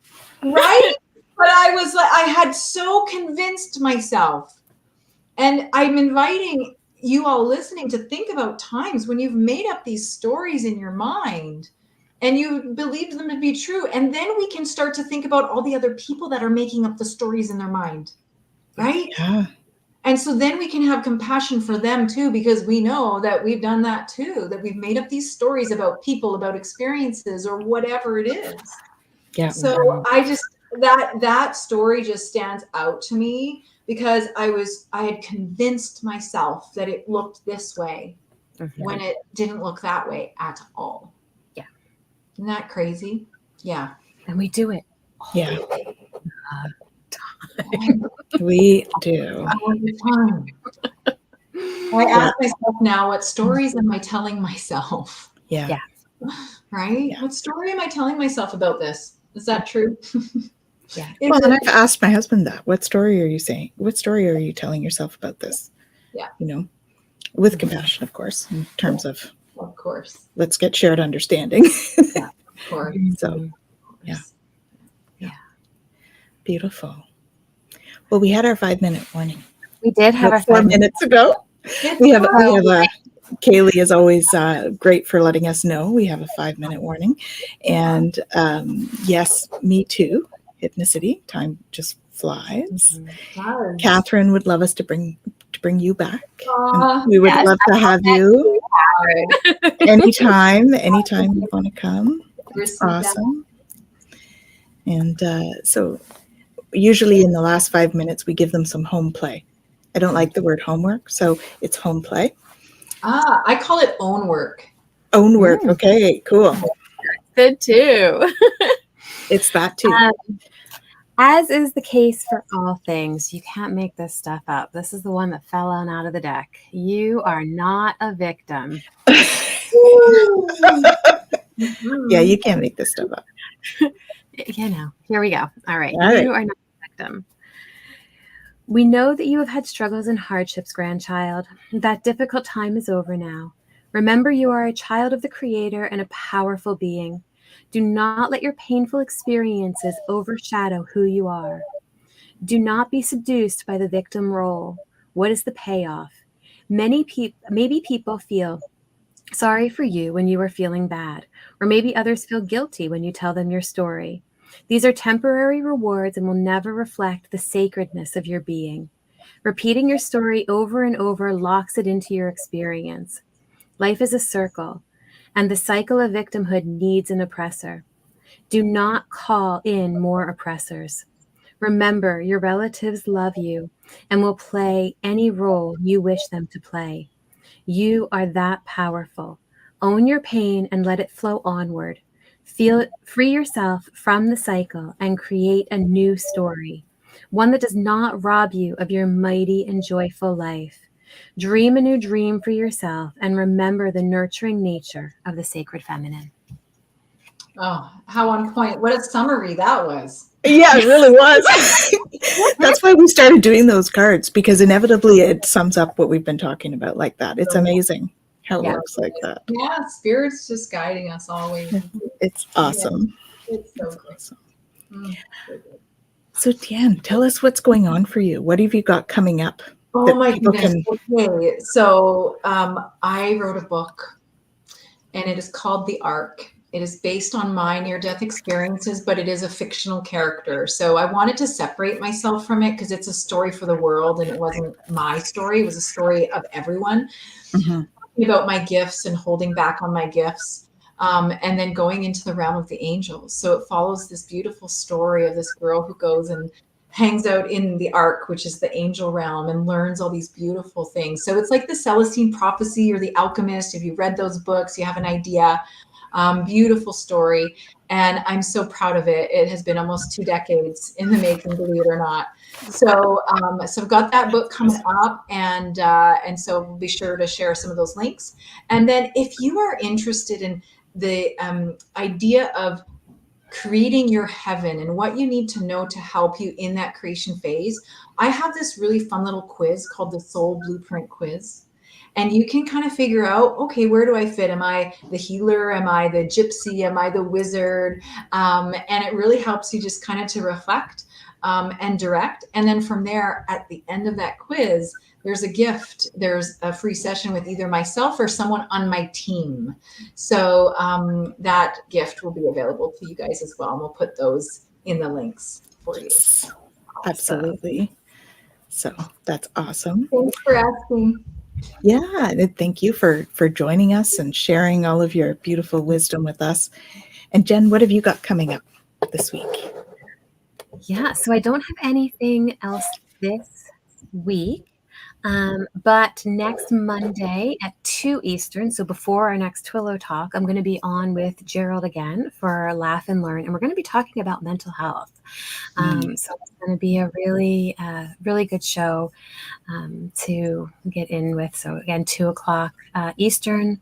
Right? But I was like, I had so convinced myself. And I'm inviting you all listening to think about times when you've made up these stories in your mind and you believed them to be true. And then we can start to think about all the other people that are making up the stories in their mind. Right? Yeah. And so then we can have compassion for them too, because we know that we've done that too, that we've made up these stories about people, about experiences or whatever it is. Yeah. So I just, that story just stands out to me because I had convinced myself that it looked this way when it didn't look that way at all. Yeah. Isn't that crazy? Yeah. And we do it. Yeah. We do. All the time. I ask myself now, what stories am I telling myself? Yeah. Right? Yeah. What story am I telling myself about this? Is that true? Yeah. Well, and I've asked my husband that. What story are you saying? What story are you telling yourself about this? Yeah. You know, with compassion, of course, in terms of course. Let's get shared understanding. Yeah, of course. So, yeah. Yeah. Beautiful. Well, we had our 5-minute warning. We did have our 4 minutes ago. We have Kaylee is always great for letting us know we have a 5-minute warning. And yes, me too. Hypnicity, time just flies. Catherine would love us to bring you back. We would love to have you anytime you want to come. It's awesome. And so usually in the last 5 minutes, we give them some home play. I don't like the word homework, so it's home play. I call it own work. Own work. Okay, cool. Good too. It's that too. As is the case for all things, you can't make this stuff up. This is the one that fell on out of the deck. You are not a victim. Yeah, you can't make this stuff up. You know, here we go. All right. All right. You are not a victim. We know that you have had struggles and hardships, grandchild. That difficult time is over now. Remember, you are a child of the Creator and a powerful being. Do not let your painful experiences overshadow who you are. Do not be seduced by the victim role. What is the payoff? Maybe people feel sorry for you when you are feeling bad, or maybe others feel guilty when you tell them your story. These are temporary rewards and will never reflect the sacredness of your being. Repeating your story over and over locks it into your experience. Life is a circle, and the cycle of victimhood needs an oppressor. Do not call in more oppressors. Remember, your relatives love you, and will play any role you wish them to play. You are that powerful. Own your pain and let it flow onward. Free yourself from the cycle and create a new story, one that does not rob you of your mighty and joyful life. Dream a new dream for yourself and remember the nurturing nature of the sacred feminine. Oh, how on point. What a summary that was. Yeah, it really was. That's why we started doing those cards, because inevitably it sums up what we've been talking about like that. It's amazing how it works like that. Yeah, Spirit's just guiding us always. It's awesome. Yeah, it's so It's awesome. good. So DeeAnne, tell us what's going on for you. What have you got coming up? Oh my goodness. Okay, so I wrote a book, and it is called The Ark. It is based on my near-death experiences, but it is a fictional character. So I wanted to separate myself from it because it's a story for the world, and it wasn't my story. It was a story of everyone. Talking about my gifts and holding back on my gifts, and then going into the realm of the angels. So it follows this beautiful story of this girl who goes and hangs out in the Ark, which is the angel realm, and learns all these beautiful things. So it's like the Celestine Prophecy or the Alchemist. If you read those books, you have an idea. Beautiful story, and I'm so proud of it. It has been almost 2 decades in the making, believe it or not. So, so I've got that book coming up, and so we'll be sure to share some of those links. And then, if you are interested in the idea of creating your heaven and what you need to know to help you in that creation phase, I have this really fun little quiz called the Soul Blueprint Quiz. And you can kind of figure out, okay, where do I fit? Am I the healer? Am I the gypsy? Am I the wizard? And it really helps you just kind of to reflect and direct. And then from there, at the end of that quiz, there's a gift. There's a free session with either myself or someone on my team. So that gift will be available to you guys as well. And we'll put those in the links for you. Absolutely. So that's awesome. Thanks for asking. Yeah, and thank you for joining us and sharing all of your beautiful wisdom with us. And Jen, what have you got coming up this week? Yeah, so I don't have anything else this week, but next Monday at 2 Eastern, so before our next Twillow talk, I'm going to be on with Gerald again for Laugh and Learn, and we're going to be talking about mental health. So it's going to be a really, really good show to get in with. So again, 2 o'clock Eastern,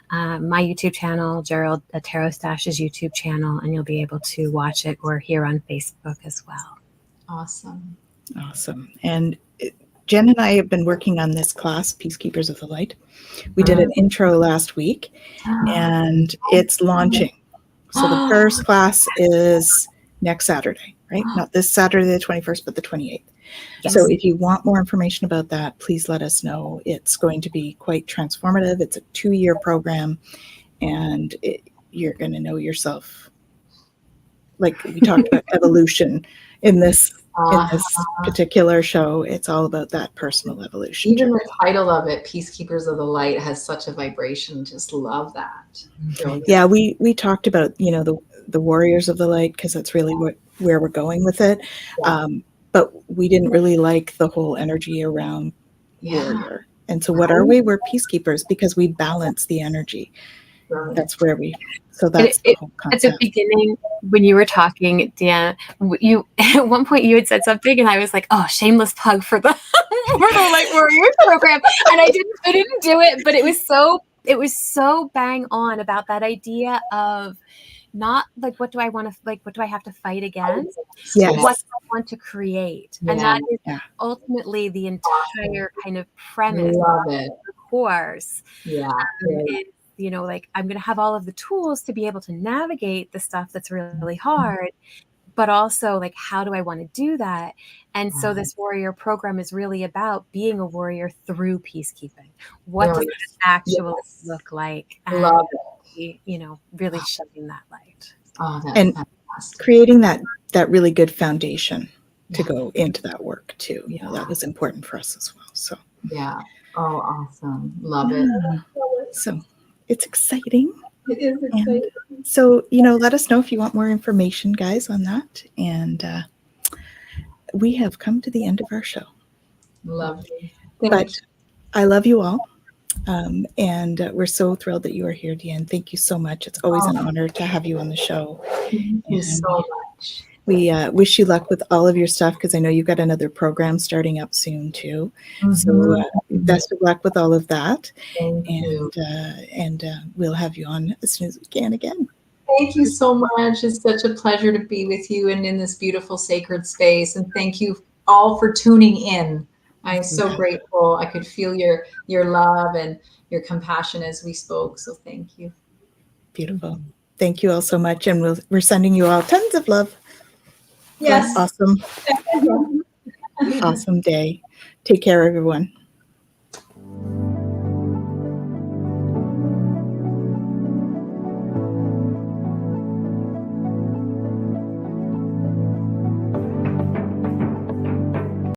my YouTube channel, Gerald Tarot Stash's YouTube channel, and you'll be able to watch it or hear on Facebook as well. Awesome. And Jen and I have been working on this class, Peacekeepers of the Light. We did an intro last week, and it's launching. So the first class is next Saturday, right? Not this Saturday, the 21st, but the 28th. Yes. So if you want more information about that, please let us know. It's going to be quite transformative. It's a 2-year program, and you're going to know yourself. Like we talked about evolution in this particular show. It's all about that personal evolution. Even the title of it, Peacekeepers of the Light, has such a vibration. Just love that. Really. Yeah, we talked about, the warriors of the light, because that's really where we're going with it. Yeah. But we didn't really like the whole energy around warrior. And so what are we? We're peacekeepers, because we balance the energy. Right. That's where that's the whole concept. At the beginning, when you were talking, DeeAnne, you at one point you had said something, and I was like, "Oh, shameless plug for the Light Warriors program," and I didn't do it, but it was so bang on about that idea of not like what do I want to what do I have to fight against? Yes. What do I want to create? And that is ultimately the entire kind of premise of the course. Yeah. I'm going to have all of the tools to be able to navigate the stuff that's really hard, but also how do I want to do that? And so this warrior program is really about being a warrior through peacekeeping. What does it actually look like? And, love it. Really shedding that light. Oh, and fantastic. Creating that really good foundation to go into that work too. That was important for us as well. So yeah. Oh, awesome. Love it. So it's exciting. It is exciting. And so, let us know if you want more information, guys, on that. And we have come to the end of our show. Lovely. But Thanks. I love you all. And we're so thrilled that you are here, DeeAnne. Thank you so much. It's always an honor to have you on the show. Thank you so much. We wish you luck with all of your stuff, because I know you've got another program starting up soon too. So best of luck with all of that. Thank you. And we'll have you on as soon as we can again. Thank you so much. It's such a pleasure to be with you and in this beautiful sacred space. And thank you all for tuning in. I'm so grateful. I could feel your love and your compassion as we spoke. So thank you. Beautiful. Thank you all so much. And we're sending you all tons of love. Yes. Awesome. Awesome day. Take care, everyone.